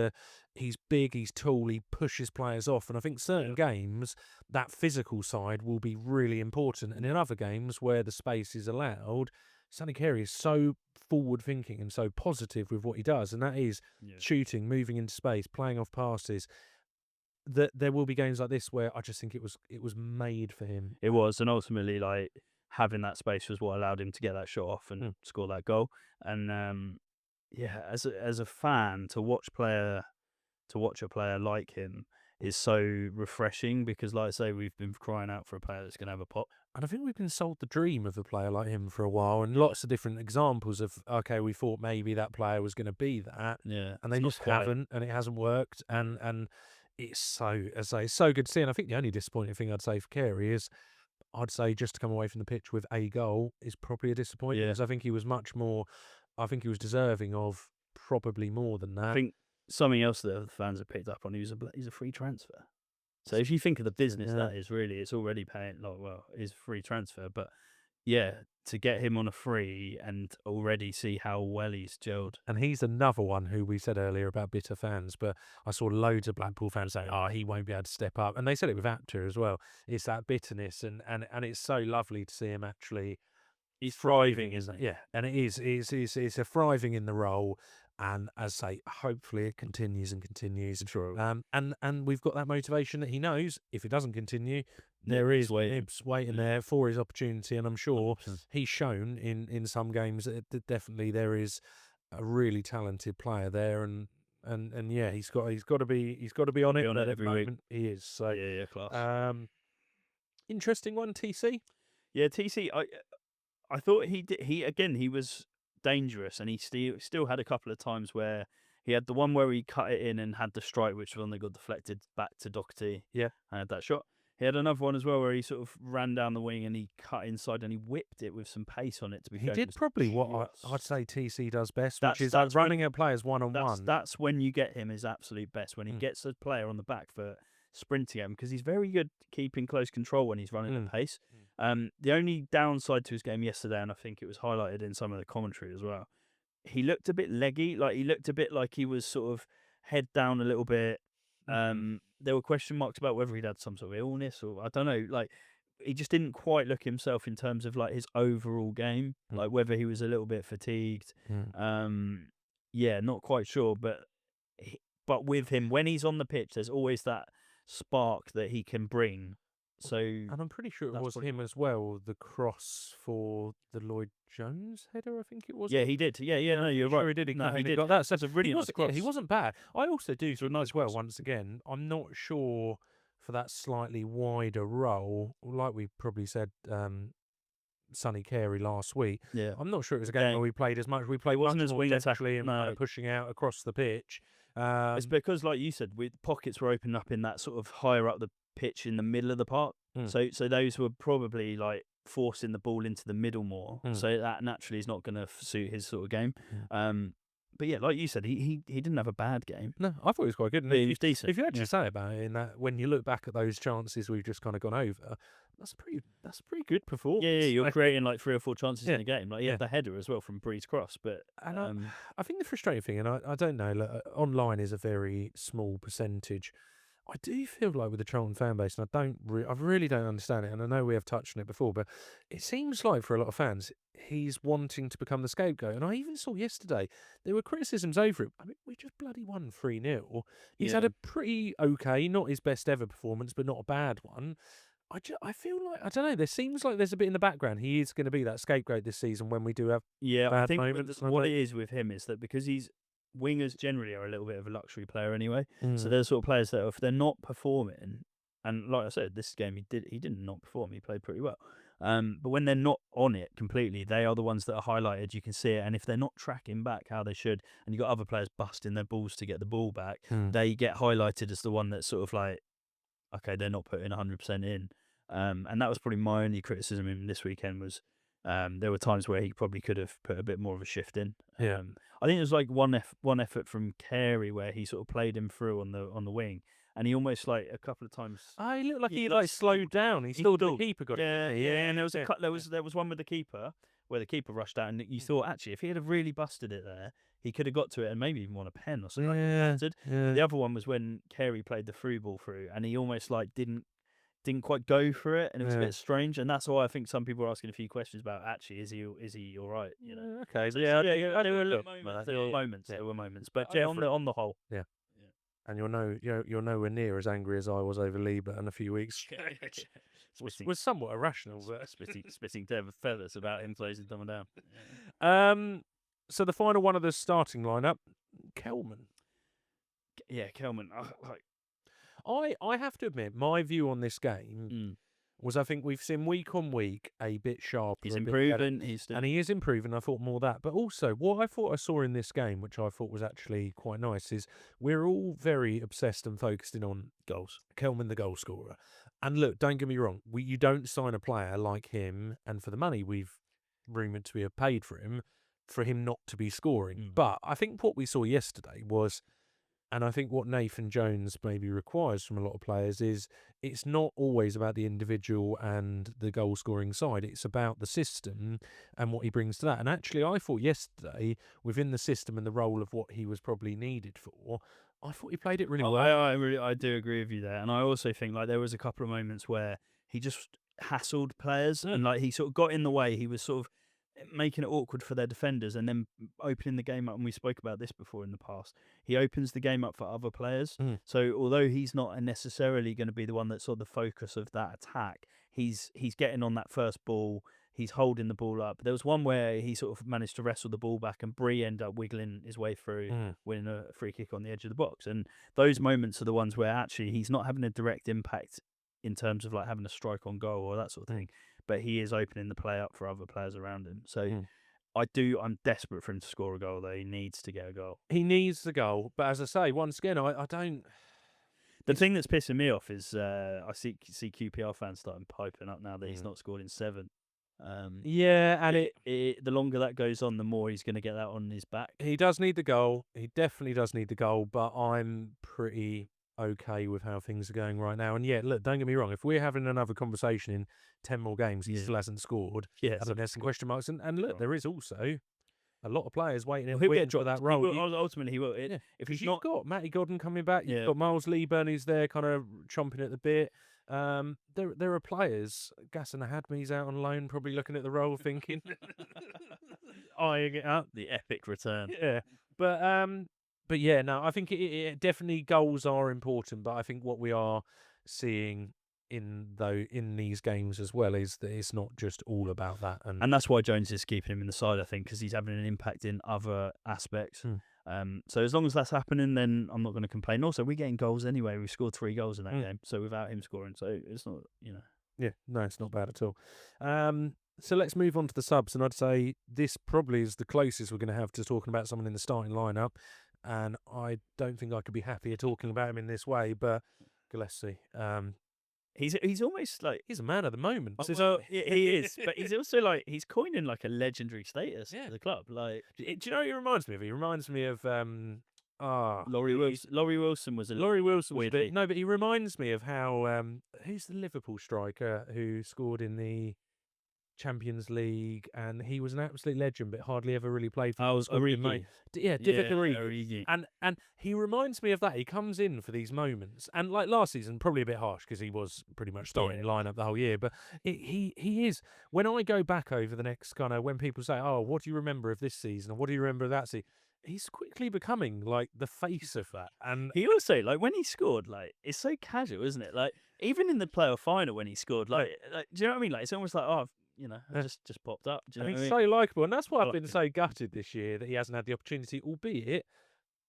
big, he's tall, he pushes players off, and I think certain games that physical side will be really important. And in other games where the space is allowed, Sonny Carey is so forward thinking and so positive with what he does, and that is shooting, moving into space, playing off passes. That there will be games like this where I just think it was made for him. It was, and ultimately, like having that space was what allowed him to get that shot off and score that goal. And yeah, as a fan, to watch a player like him is so refreshing because, like I say, we've been crying out for a player that's going to have a pop. And I think we've been sold the dream of a player like him for a while, and lots of different examples of, okay, we thought maybe that player was going to be that, and they just haven't, and it hasn't worked, and it's so, as I say, it's so good to see. And I think the only disappointing thing I'd say for Carey is, I'd say just to come away from the pitch with a goal is probably a disappointment, because I think he was deserving of probably more than that. I think something else that the fans have picked up on, he's a free transfer. So if you think of the business that is, really, it's already paying, like, well, it's a free transfer, but yeah, to get him on a free and already see how well he's gelled. And he's another one who we said earlier about bitter fans, but I saw loads of Blackpool fans saying, oh, he won't be able to step up. And they said it with Apter as well. It's that bitterness, and it's so lovely to see him actually. He's thriving, isn't it? Yeah, and it is. It's a thriving in the role. And as I say, hopefully it continues and continues. True. And we've got that motivation that he knows if it doesn't continue, there Nibs is waiting. Nibs waiting there for his opportunity. And I'm sure 100%. he's shown in some games that definitely there is a really talented player there. And yeah, he's got to be on it. on But it at the every week. moment he is. So Yeah, class. interesting one, TC. Yeah, TC. I thought he was dangerous, and he still had a couple of times where he had the one where he cut it in and had the strike, which one that got deflected back to Doherty. Yeah. And had that shot. He had another one as well where he sort of ran down the wing and he cut inside and he whipped it with some pace on it. To be fair, He did probably what I'd say TC does best, which is that's running at players one-on-one. That's when you get him his absolute best, when he gets a player on the back foot sprinting him, because he's very good keeping close control when he's running at pace. The only downside to his game yesterday, and I think it was highlighted in some of the commentary as well, he looked a bit leggy. Like, he looked a bit like he was sort of head down a little bit. There were question marks about whether he'd had some sort of illness, or I don't know. Like, he just didn't quite look himself in terms of like his overall game, like whether he was a little bit fatigued. Yeah, not quite sure, but with him, when he's on the pitch, there's always that spark that he can bring. So, and I'm pretty sure it was him as well, the cross for the Lloyd Jones header, I think it was. Yeah, he did. Yeah, no, you're right. Sure he did. He got that. That's a really nice cross. He wasn't bad. I also do as well, once again, I'm not sure for that slightly wider role, like we probably said Sonny Carey last week. Yeah. I'm not sure it was a game where we played as much. We played wasn't much as more wing technically and pushing out across the pitch. It's because, like you said, pockets were opening up in that sort of higher up the pitch in the middle of the park. So those were probably like forcing the ball into the middle more. So that naturally is not going to suit his sort of game. But yeah, like you said, he didn't have a bad game. No, I thought he was quite good. He was decent. If you actually say about it, in that when you look back at those chances we've just kind of gone over, that's a pretty good performance. Yeah, you're creating like 3 or 4 chances in a game. Like, had the header as well from Breeze cross. But I think the frustrating thing, and I don't know, look, online is a very small percentage. I do feel like with the Charlton fan base, and I really don't understand it, and I know we have touched on it before, but it seems like for a lot of fans, he's wanting to become the scapegoat. And I even saw yesterday, there were criticisms over it. I mean, we just bloody won 3-0. He's had a pretty okay, not his best ever performance, but not a bad one. I feel like, I don't know, there seems like there's a bit in the background. He is going to be that scapegoat this season when we do have bad moments. What it is with him is that because wingers generally are a little bit of a luxury player anyway. So they're sort of players that if they're not performing, and like I said, this game he didn't not perform. He played pretty well. But when they're not on it completely, they are the ones that are highlighted. You can see it, and if they're not tracking back how they should, and you got other players busting their balls to get the ball back, they get highlighted as the one that's sort of like, okay, they're not putting 100% in. And that was probably my only criticism of him this weekend was there were times where he probably could have put a bit more of a shift in. I think there's like one effort from Carey where he sort of played him through on the wing, and he almost like a couple of times. He looked like he slowed down. He still the keeper got it. Yeah. And there was one with the keeper where the keeper rushed out, and you thought actually if he had really busted it there, he could have got to it and maybe even won a pen or something. The other one was when Carey played the through ball through, and he almost like didn't quite go for it, and it was a bit strange, and that's why I think some people are asking a few questions about actually is he all right? You know? Okay. So there were moments, but on the whole, And you're nowhere near as angry as I was over Lieberman a few weeks. was somewhat irrational, but spitting feathers about him closing someone down. So the final one of the starting lineup, Kelman. Yeah, Kelman. I have to admit, my view on this game was I think we've seen week on week a bit sharper. He's improving. And he is improving. I thought more of that. But also, what I thought I saw in this game, which I thought was actually quite nice, is we're all very obsessed and focused in on goals. Kelman, the goal scorer. And look, don't get me wrong. You don't sign a player like him, and for the money we've rumoured to have paid for him not to be scoring. But I think what we saw yesterday was... And I think what Nathan Jones maybe requires from a lot of players is it's not always about the individual and the goal-scoring side. It's about the system and what he brings to that. And actually, I thought yesterday, within the system and the role of what he was probably needed for, I thought he played it really well. I do agree with you there. And I also think like there was a couple of moments where he just hassled players and like he sort of got in the way. He was sort of... making it awkward for their defenders and then opening the game up. And we spoke about this before in the past. He opens the game up for other players. So although he's not necessarily going to be the one that's sort of the focus of that attack, he's getting on that first ball. He's holding the ball up. There was one where he sort of managed to wrestle the ball back, and Bree ended up wiggling his way through, winning a free kick on the edge of the box. And those moments are the ones where actually he's not having a direct impact in terms of like having a strike on goal or that sort of thing, but he is opening the play up for other players around him. So I'm desperate for him to score a goal, though. He needs to get a goal. He needs the goal, but as I say, once again, I don't. The thing that's pissing me off is I see QPR fans starting piping up now that he's not scored in 7. Yeah, and the longer that goes on, the more he's going to get that on his back. He does need the goal. He definitely does need the goal, but I'm pretty okay with how things are going right now. And yeah, look, don't get me wrong. If we're having another conversation in 10 more games, he still hasn't scored. Yeah, and there's some question marks. And look, there is also a lot of players waiting he'll get for that role. Ultimately, he will. If he's not, you've got Matty Godden coming back, you've got Miles Lieburn who's there, kind of chomping at the bit. There are players. Gassan Hadmi's out on loan, probably looking at the role, thinking, eyeing it up. The epic return. Yeah, but yeah, no, I think it definitely goals are important. But I think what we are seeing in these games as well is that it's not just all about that, and that's why Jones is keeping him in the side, I think, because he's having an impact in other aspects. So as long as that's happening, then I'm not going to complain. Also, we're getting goals anyway. We scored 3 goals in that game, so without him scoring, so it's not, Yeah, no, it's not bad at all. So let's move on to the subs, and I'd say this probably is the closest we're going to have to talking about someone in the starting lineup, and I don't think I could be happier talking about him in this way, but Gillespie. He's almost like he's a man at the moment. Well, he is, but he's also like he's coining like a legendary status for the club. Like, do you know what he reminds me of? He reminds me of Laurie Wilson. Laurie Wilson was weird. But he reminds me of how who's the Liverpool striker who scored in the Champions League, and he was an absolute legend, but hardly ever really played for. Origi. Divock Origi. And he reminds me of that. He comes in for these moments, and like last season, probably a bit harsh because he was pretty much starting lineup the whole year. But he is. When I go back over the next kind of when people say, "Oh, what do you remember of this season?" or "What do you remember of that season?" He's quickly becoming like the face of that. And he also, like, when he scored, like, it's so casual, isn't it? Like, even in the playoff final when he scored, like do you know what I mean? Like, it's almost like, oh, just popped up. Do you know what I mean? So likeable, and that's why I've been so gutted this year that he hasn't had the opportunity, albeit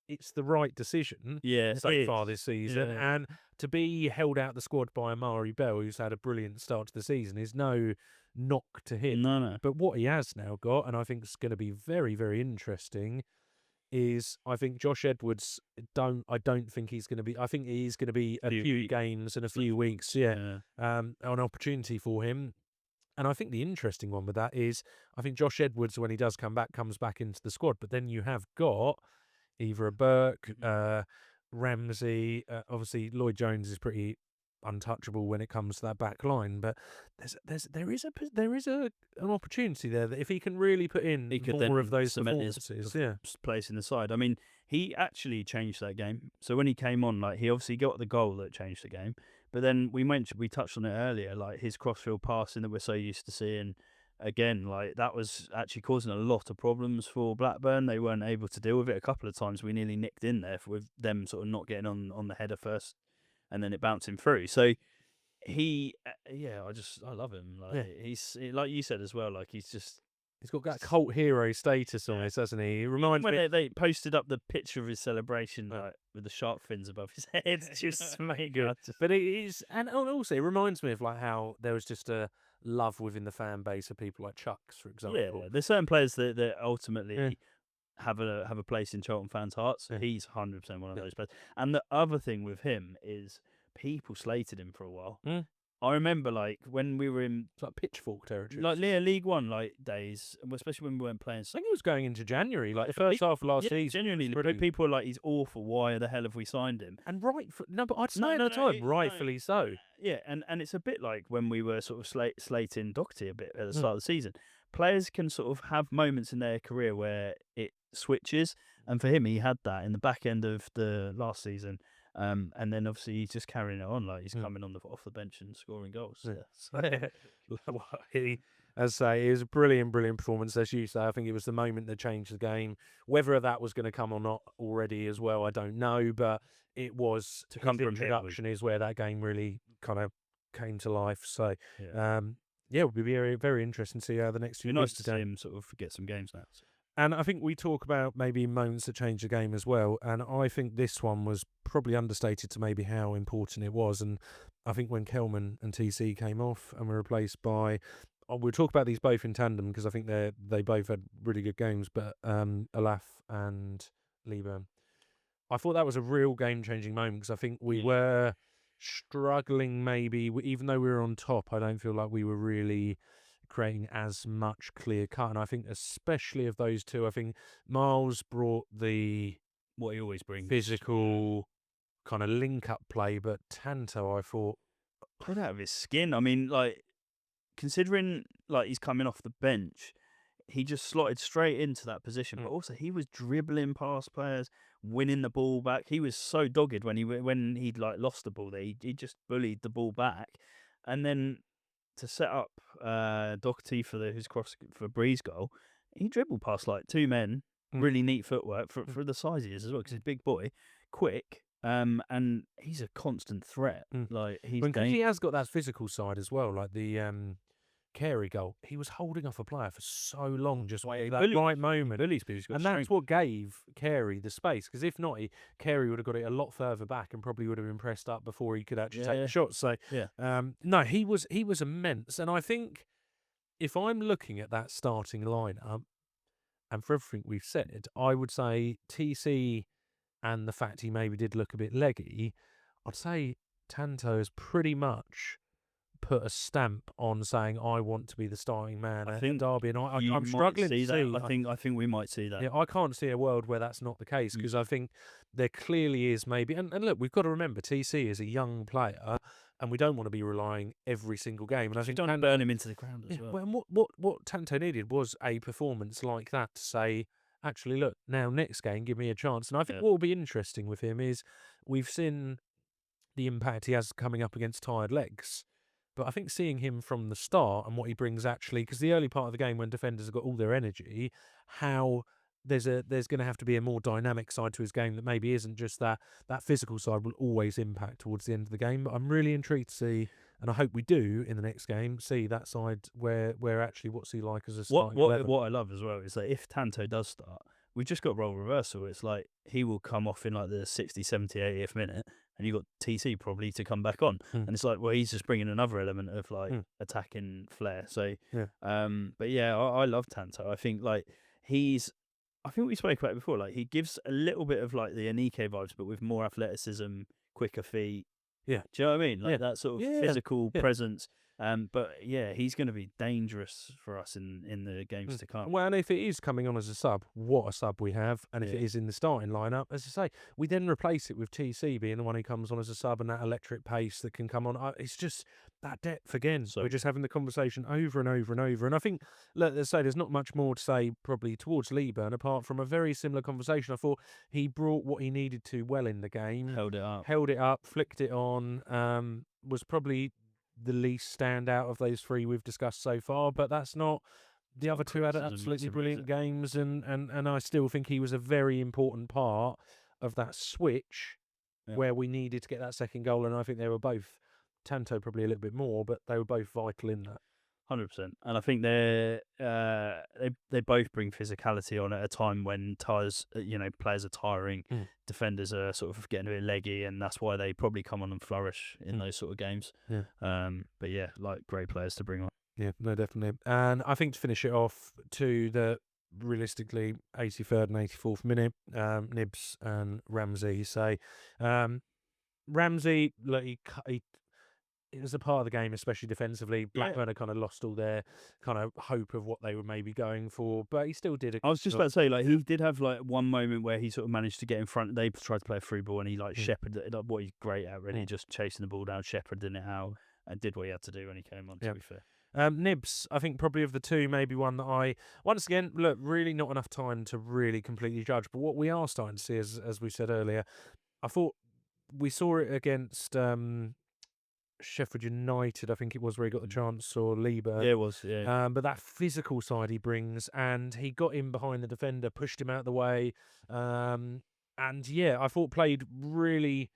it's the right decision so far this season. Yeah. And to be held out the squad by Amari Bell, who's had a brilliant start to the season, is no knock to him. No. But what he has now got, and I think it's going to be very, very interesting, is I think Josh Edwards, I don't think he's going to be, I think he's going to be a few games and a few weeks, an opportunity for him. And I think the interesting one with that is, I think Josh Edwards, when he does come back, comes back into the squad. But then you have got either a Burke, Ramsey. Obviously, Lloyd Jones is pretty untouchable when it comes to that back line. But there is an opportunity there that if he can really put in more of those performances, place in the side. I mean, he actually changed that game. So when he came on, like, he obviously got the goal that changed the game. But then we touched on it earlier, like his crossfield passing that we're so used to seeing. Again, like, that was actually causing a lot of problems for Blackburn. They weren't able to deal with it. A couple of times we nearly nicked in there with them sort of not getting on the header first, and then it bouncing through. So he, I love him. Like, he's like you said as well. Like, he's got that cult hero status almost, hasn't he? He reminds me. When they posted up the picture of his celebration, like, with the shark fins above his head, it's just made good. But it is, and also it reminds me of like how there was just a love within the fan base of people like Chucks, for example. Yeah, there's certain players that ultimately have a place in Charlton fans' hearts. Yeah. He's 100% one of those players. And the other thing with him is people slated him for a while. I remember, like, when we were in like pitchfork territory, like League One like days, especially when we weren't playing. I think it was going into January, like the first half of last season. Genuinely, people were like, "He's awful. Why the hell have we signed him?" And rightfully so. Yeah, and it's a bit like when we were sort of slating Doherty a bit at the start of the season. Players can sort of have moments in their career where it switches, and for him, he had that in the back end of the last season. And then obviously he's just carrying it on, like he's coming on off the bench and scoring goals. Well, as I say, it was a brilliant performance, as you say. I think it was the moment that changed the game. Whether that was going to come or not already as well, I don't know, but it was To come his from him introduction is where that game really kind of came to life. So, Yeah. it would be very, very interesting to see how the next few It'd be nice weeks to go. see him sort of get some games now. So. And I think we talk about maybe moments that changed the game as well. And I think this one was probably understated to maybe how important it was. And I think when Kelman and TC came off and were replaced by, we'll talk about these both in tandem because I think they both had really good games. But Alaf and Lieber, I thought that was a real game-changing moment because I think we were struggling maybe, even though we were on top, I don't feel like we were really creating as much clear cut. And I think especially of those two, I think Miles brought the what he always brings, physical kind of link-up play, but Tanto, I thought, put out of his skin. I mean, like, considering like he's coming off the bench, he just slotted straight into that position. But also he was dribbling past players, winning the ball back. He was so dogged when he'd like lost the ball there. He just bullied the ball back, and then to set up Doherty for his cross for Bree's goal, he dribbled past like two men. Really neat footwork for the size he is as well, because he's a big boy, quick. And he's a constant threat. Like because he has got that physical side as well, like the Carey goal. He was holding off a player for so long, just waiting that right moment. And that's what gave Carey the space, because if not, Carey would have got it a lot further back and probably would have been pressed up before he could actually take the shot. So no, he was immense. And I think if I'm looking at that starting lineup, and for everything we've said, I would say TC and the fact he maybe did look a bit leggy, I'd say Tanto has pretty much put a stamp on saying I want to be the starting man at Derby, and I'm struggling to see. I think we might see that. Yeah, I can't see a world where that's not the case, because I think there clearly is maybe. And look, we've got to remember TC is a young player, and we don't want to be relying every single game. And I think don't burn him into the ground as well. And what Tanto needed was a performance like that to say, actually, look, now next game, give me a chance. And I think what will be interesting with him is we've seen the impact he has coming up against tired legs. But I think seeing him from the start and what he brings actually, because the early part of the game when defenders have got all their energy, how there's going to have to be a more dynamic side to his game that maybe isn't just that physical side will always impact towards the end of the game. But I'm really intrigued to see, and I hope we do in the next game, see that side where actually what's he like as a starting 11. What I love as well is that if Tanto does start, we've just got role reversal. It's like he will come off in like the 60, 70, 80th minute, and you've got TC probably to come back on. And it's like, well, he's just bringing another element of like attacking flair. So, but yeah, I love Tanto. I think like I think we spoke about it before. Like he gives a little bit of like the Anike vibes, but with more athleticism, quicker feet. Yeah. Do you know what I mean? Like that sort of physical presence. But yeah, he's going to be dangerous for us in the games to come. Well, and if it is coming on as a sub, what a sub we have. And if it is in the starting lineup, as I say, we then replace it with TC being the one who comes on as a sub and that electric pace that can come on. It's just that depth again. So we're just having the conversation over and over and over. And I think, let's say, there's not much more to say probably towards Lieber, apart from a very similar conversation. I thought he brought what he needed to well in the game. Held it up, flicked it on, was probably the least standout of those three we've discussed so far, but that's not. The other two had absolutely brilliant games, and I still think he was a very important part of that switch where we needed to get that second goal, and I think they were both, Tanto probably a little bit more, but they were both vital in that. 100%. And I think they both bring physicality on at a time when players are tiring, defenders are sort of getting a bit leggy, and that's why they probably come on and flourish in those sort of games. But yeah, like great players to bring on. Yeah, no, definitely. And I think to finish it off to the realistically 83rd and 84th minute, Nibs and Ramsey say, Ramsey, look, it was a part of the game, especially defensively. Blackburn had kind of lost all their kind of hope of what they were maybe going for, but he still did. I was just about to say, like, he did have like one moment where he sort of managed to get in front. They tried to play a through ball, and he like shepherded it up. What he's great at, really, just chasing the ball down, shepherding it out, and did what he had to do when he came on. To be fair, Nibs, I think probably of the two, maybe one that I once again look really not enough time to really completely judge. But what we are starting to see, as we said earlier, I thought we saw it against Sheffield United, I think it was, where he got the chance, or Lieber. Yeah, it was. Yeah. But that physical side he brings, and he got in behind the defender, pushed him out of the way, and yeah, I thought played really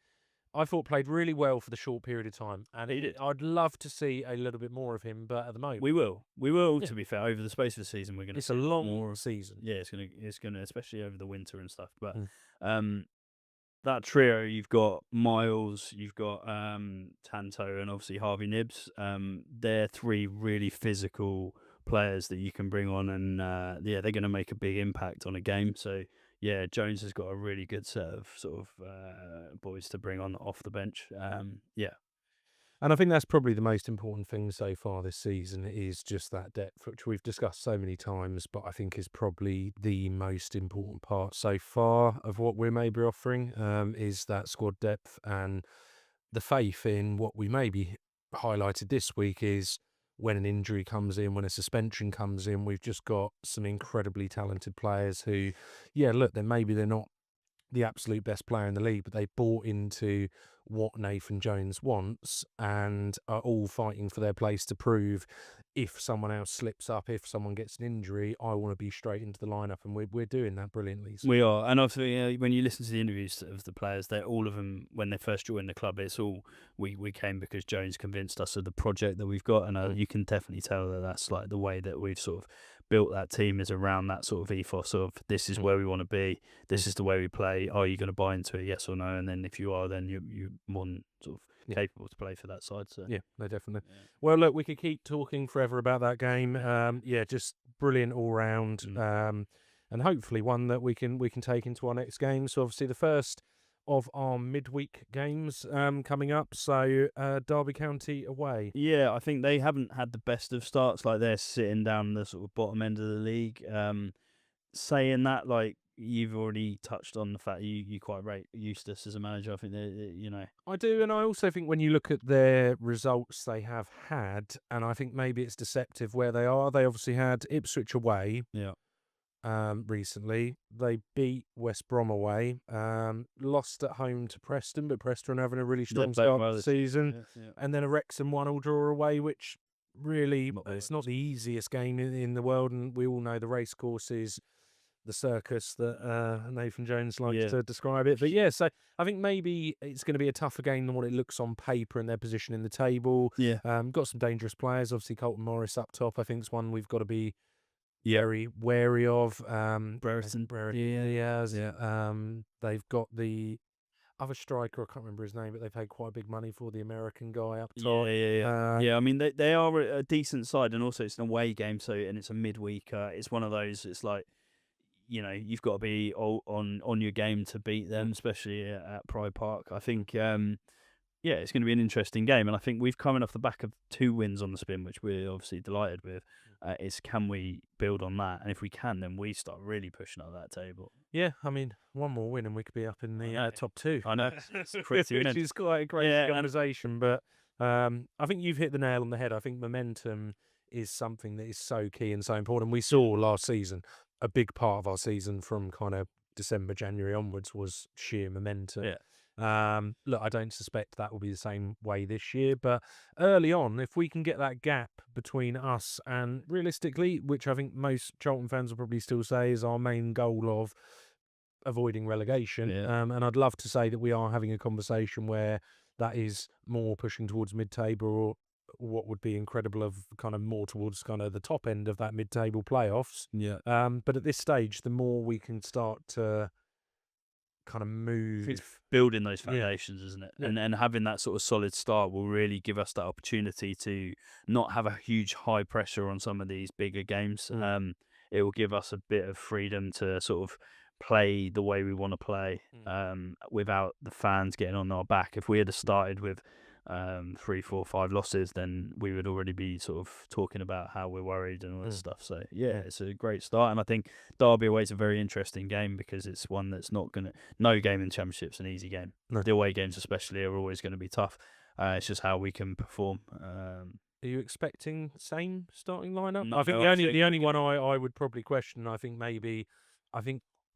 well for the short period of time. And He did. I'd love to see a little bit more of him, but at the moment, We will. Yeah. To be fair, over the space of the season, we're going to. it's a long more. season. Yeah, it's gonna, especially over the winter and stuff. But Mm. that trio, you've got Miles, you've got Tanto, and obviously Harvey Nibbs. They're three really physical players that you can bring on, and yeah, they're going to make a big impact on a game. So yeah, Jones has got a really good set of sort of boys to bring on off the bench. Yeah. And I think that's probably the most important thing so far this season, is just that depth, which we've discussed so many times, but I think is probably the most important part so far of what we're maybe offering, is that squad depth, and the faith in what we maybe highlighted this week is when an injury comes in, when a suspension comes in, we've just got some incredibly talented players who, yeah, look, they're not the absolute best player in the league, but they bought into what Nathan Jones wants and are all fighting for their place to prove, if someone else slips up, if someone gets an injury, I want to be straight into the lineup, and we're doing that brilliantly. We are, and obviously when you listen to the interviews of the players, they're all of them when they first joined the club. It's all we came because Jones convinced us of the project that we've got, and you can definitely tell that that's like the way that we've sort of built that team is around that sort of ethos of this is where we want to be, this is the way we play. Are you going to buy into it? Yes or no? And then if you are, then you're more than sort of capable to play for that side. So yeah, no, definitely. Yeah. Well, look, we could keep talking forever about that game. Yeah, just brilliant all round. And hopefully one that we can take into our next game. So obviously the first of our midweek games coming up. So Derby County away. Yeah, I think they haven't had the best of starts. Like they're sitting down the sort of bottom end of the league. Saying that, like, you've already touched on the fact you quite rate Eustace as a manager. I think I do, and I also think when you look at their results they have had, and I think maybe it's deceptive where they are. They obviously had Ipswich away. Yeah. Recently they beat West Brom away, lost at home to Preston, but Preston are having a really strong start to the season. And then a Wrexham 1-1 draw away, which really it's not the easiest game in the world, and we all know the race course is the circus that Nathan Jones likes to describe it. But yeah, so I think maybe it's going to be a tougher game than what it looks on paper in their position in the table. Yeah. Got some dangerous players, obviously Colton Morris up top. I think it's one we've got to be very wary of. Brereton Diaz. Yeah. They've got the other striker, I can't remember his name, but they paid quite big money for, the American guy up top. Yeah. I mean, they are a decent side, and also it's an away game, so and it's a midweek. It's one of those. It's like, you've got to be on your game to beat them, especially at Pride Park. I think. Yeah, it's going to be an interesting game, and I think we've coming off the back of 2 wins on the spin, which we're obviously delighted with. Is can we build on that? And if we can, then we start really pushing up that table. Yeah, I mean, one more win and we could be up in the top 2. I know, which is quite a great organisation. But I think you've hit the nail on the head. I think momentum is something that is so key and so important. We saw last season, a big part of our season from kind of December, January onwards was sheer momentum. Yeah. Look, I don't suspect that will be the same way this year, but early on, if we can get that gap between us and, realistically, which I think most Charlton fans will probably still say is our main goal of avoiding relegation, and I'd love to say that we are having a conversation where that is more pushing towards mid-table, or what would be incredible of kind of more towards kind of the top end of that mid-table playoffs. Yeah. But at this stage, the more we can start to kind of move, it's building those foundations, isn't it? And having that sort of solid start will really give us that opportunity to not have a huge high pressure on some of these bigger games. It will give us a bit of freedom to sort of play the way we want to play, without the fans getting on our back. If we had started with 3, 4, 5 losses, then we would already be sort of talking about how we're worried and all this stuff. So it's a great start, and I think Derby away is a very interesting game because it's one that's no game in the Championship's an easy game. The away games especially are always going to be tough. It's just how we can perform. Are you expecting same starting lineup? I think the only one I would probably question, I think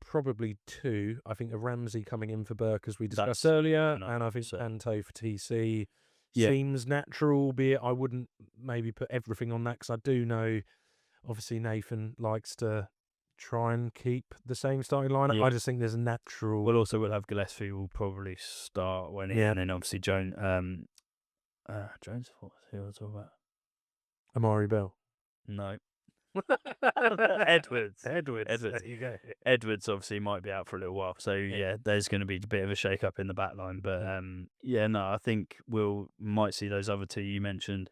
probably 2. I think a Ramsey coming in for Burke, as we discussed That's earlier, enough, and I think so- Anto for TC Yeah. seems natural, albeit I wouldn't maybe put everything on that, because I do know, obviously, Nathan likes to try and keep the same starting lineup. Yeah. I just think there's a natural... We'll have Gillespie will probably start when he, Yeah. and then obviously Jones. Jones, what was he talking about? Amari Bell. No. Edwards. Edwards. There you go. Edwards obviously might be out for a little while, so yeah, there's going to be a bit of a shake up in the back line. But no, I think might see those other 2 you mentioned.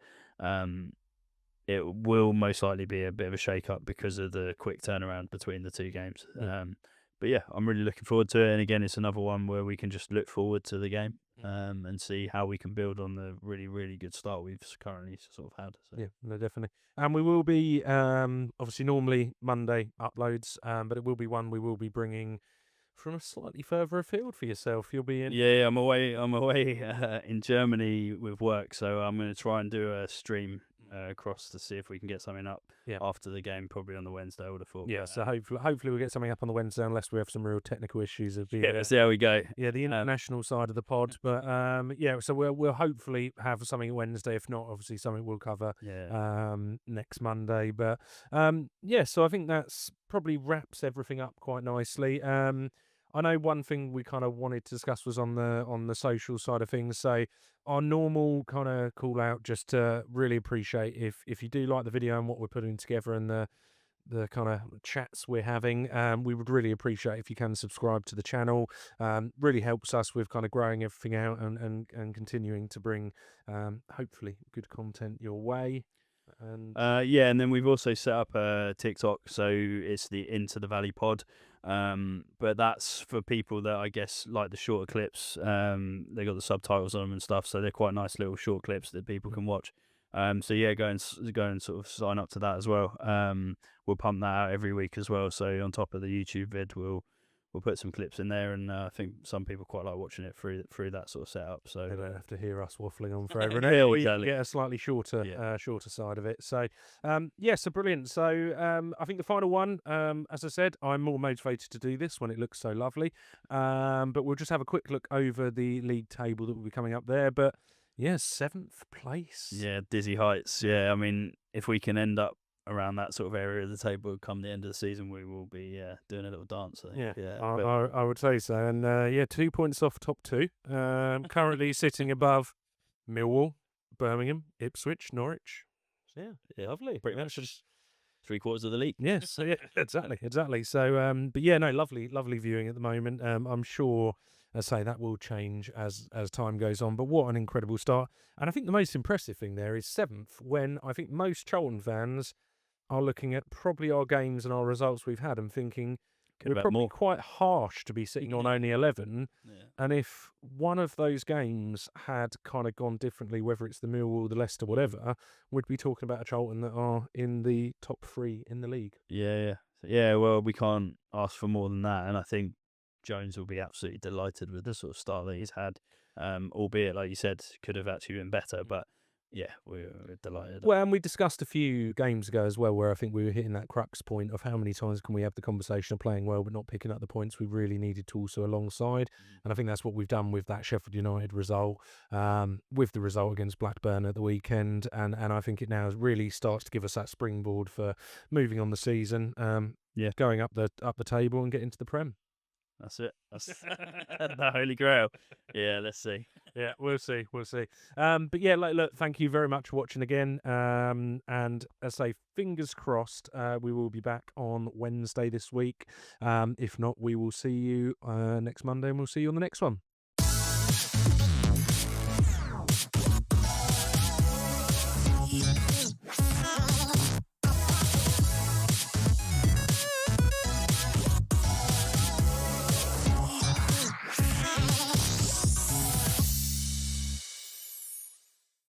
It will most likely be a bit of a shake up because of the quick turnaround between the 2 games. But yeah, I'm really looking forward to it. And again, it's another one where we can just look forward to the game and see how we can build on the really, really good start we've currently sort of had. So. Yeah, no, definitely. And we will be, obviously, normally Monday uploads, but it will be one we will be bringing from a slightly further afield for yourself. You'll be in... Yeah, I'm away in Germany with work, so I'm going to try and do a stream across to see if we can get something up after the game, probably on the Wednesday, I would have thought. Yeah, so hopefully we'll get something up on the Wednesday, unless we have some real technical issues of the let's see how we go. Yeah, the international side of the pod. But yeah, so we'll hopefully have something Wednesday. If not, obviously something we'll cover next Monday. But yeah, so I think that's probably wraps everything up quite nicely. I know one thing we kind of wanted to discuss was on the social side of things. So our normal kind of call out, just to really appreciate if you do like the video and what we're putting together and the kind of chats we're having, we would really appreciate if you can subscribe to the channel. Really helps us with kind of growing everything out and continuing to bring hopefully good content your way. And and then we've also set up a TikTok, so it's the Into the Valley Pod. But that's for people that I guess like the shorter clips. They got the subtitles on them and stuff, so they're quite nice little short clips that people can watch. So yeah, go and sort of sign up to that as well. We'll pump that out every week as well. So on top of the YouTube vid, we'll put some clips in there, and I think some people quite like watching it through that sort of setup. So they don't have to hear us waffling on forever. Exactly. Get a slightly shorter side of it. So so brilliant. So I think the final one, as I said, I'm more motivated to do this when it looks so lovely. But we'll just have a quick look over the league table that will be coming up there. But yeah, 7th place. Yeah, dizzy heights. Yeah, I mean, if we can end up around that sort of area of the table come the end of the season, we will be doing a little dance. I would say so. And 2 points off top 2. Currently sitting above Millwall, Birmingham, Ipswich, Norwich. So, yeah, lovely. Pretty much just 3/4 of the league. Yes, so yeah, exactly. So, but yeah, no, lovely viewing at the moment. I'm sure, as I say, that will change as time goes on. But what an incredible start! And I think the most impressive thing there is 7th, when I think most Charlton fans are looking at probably our games and our results we've had and thinking we're probably quite harsh to be sitting on only 11. And if one of those games had kind of gone differently, whether it's the Millwall, the Leicester, whatever, we'd be talking about a Charlton that are in the top 3 in the league. Yeah. Well, we can't ask for more than that, and I think Jones will be absolutely delighted with the sort of start that he's had. Albeit, like you said, could have actually been better, but yeah, we're delighted. Well, and we discussed a few games ago as well, where I think we were hitting that crux point of how many times can we have the conversation of playing well but not picking up the points we really needed to also alongside. And I think that's what we've done with that Sheffield United result, with the result against Blackburn at the weekend. And I think it now really starts to give us that springboard for moving on the season, going up the table and getting to the Prem. That's it. That's the holy grail. Yeah, let's see. Yeah, we'll see. But yeah, look, thank you very much for watching again. And as I say, fingers crossed, we will be back on Wednesday this week. If not, we will see you next Monday, and we'll see you on the next one.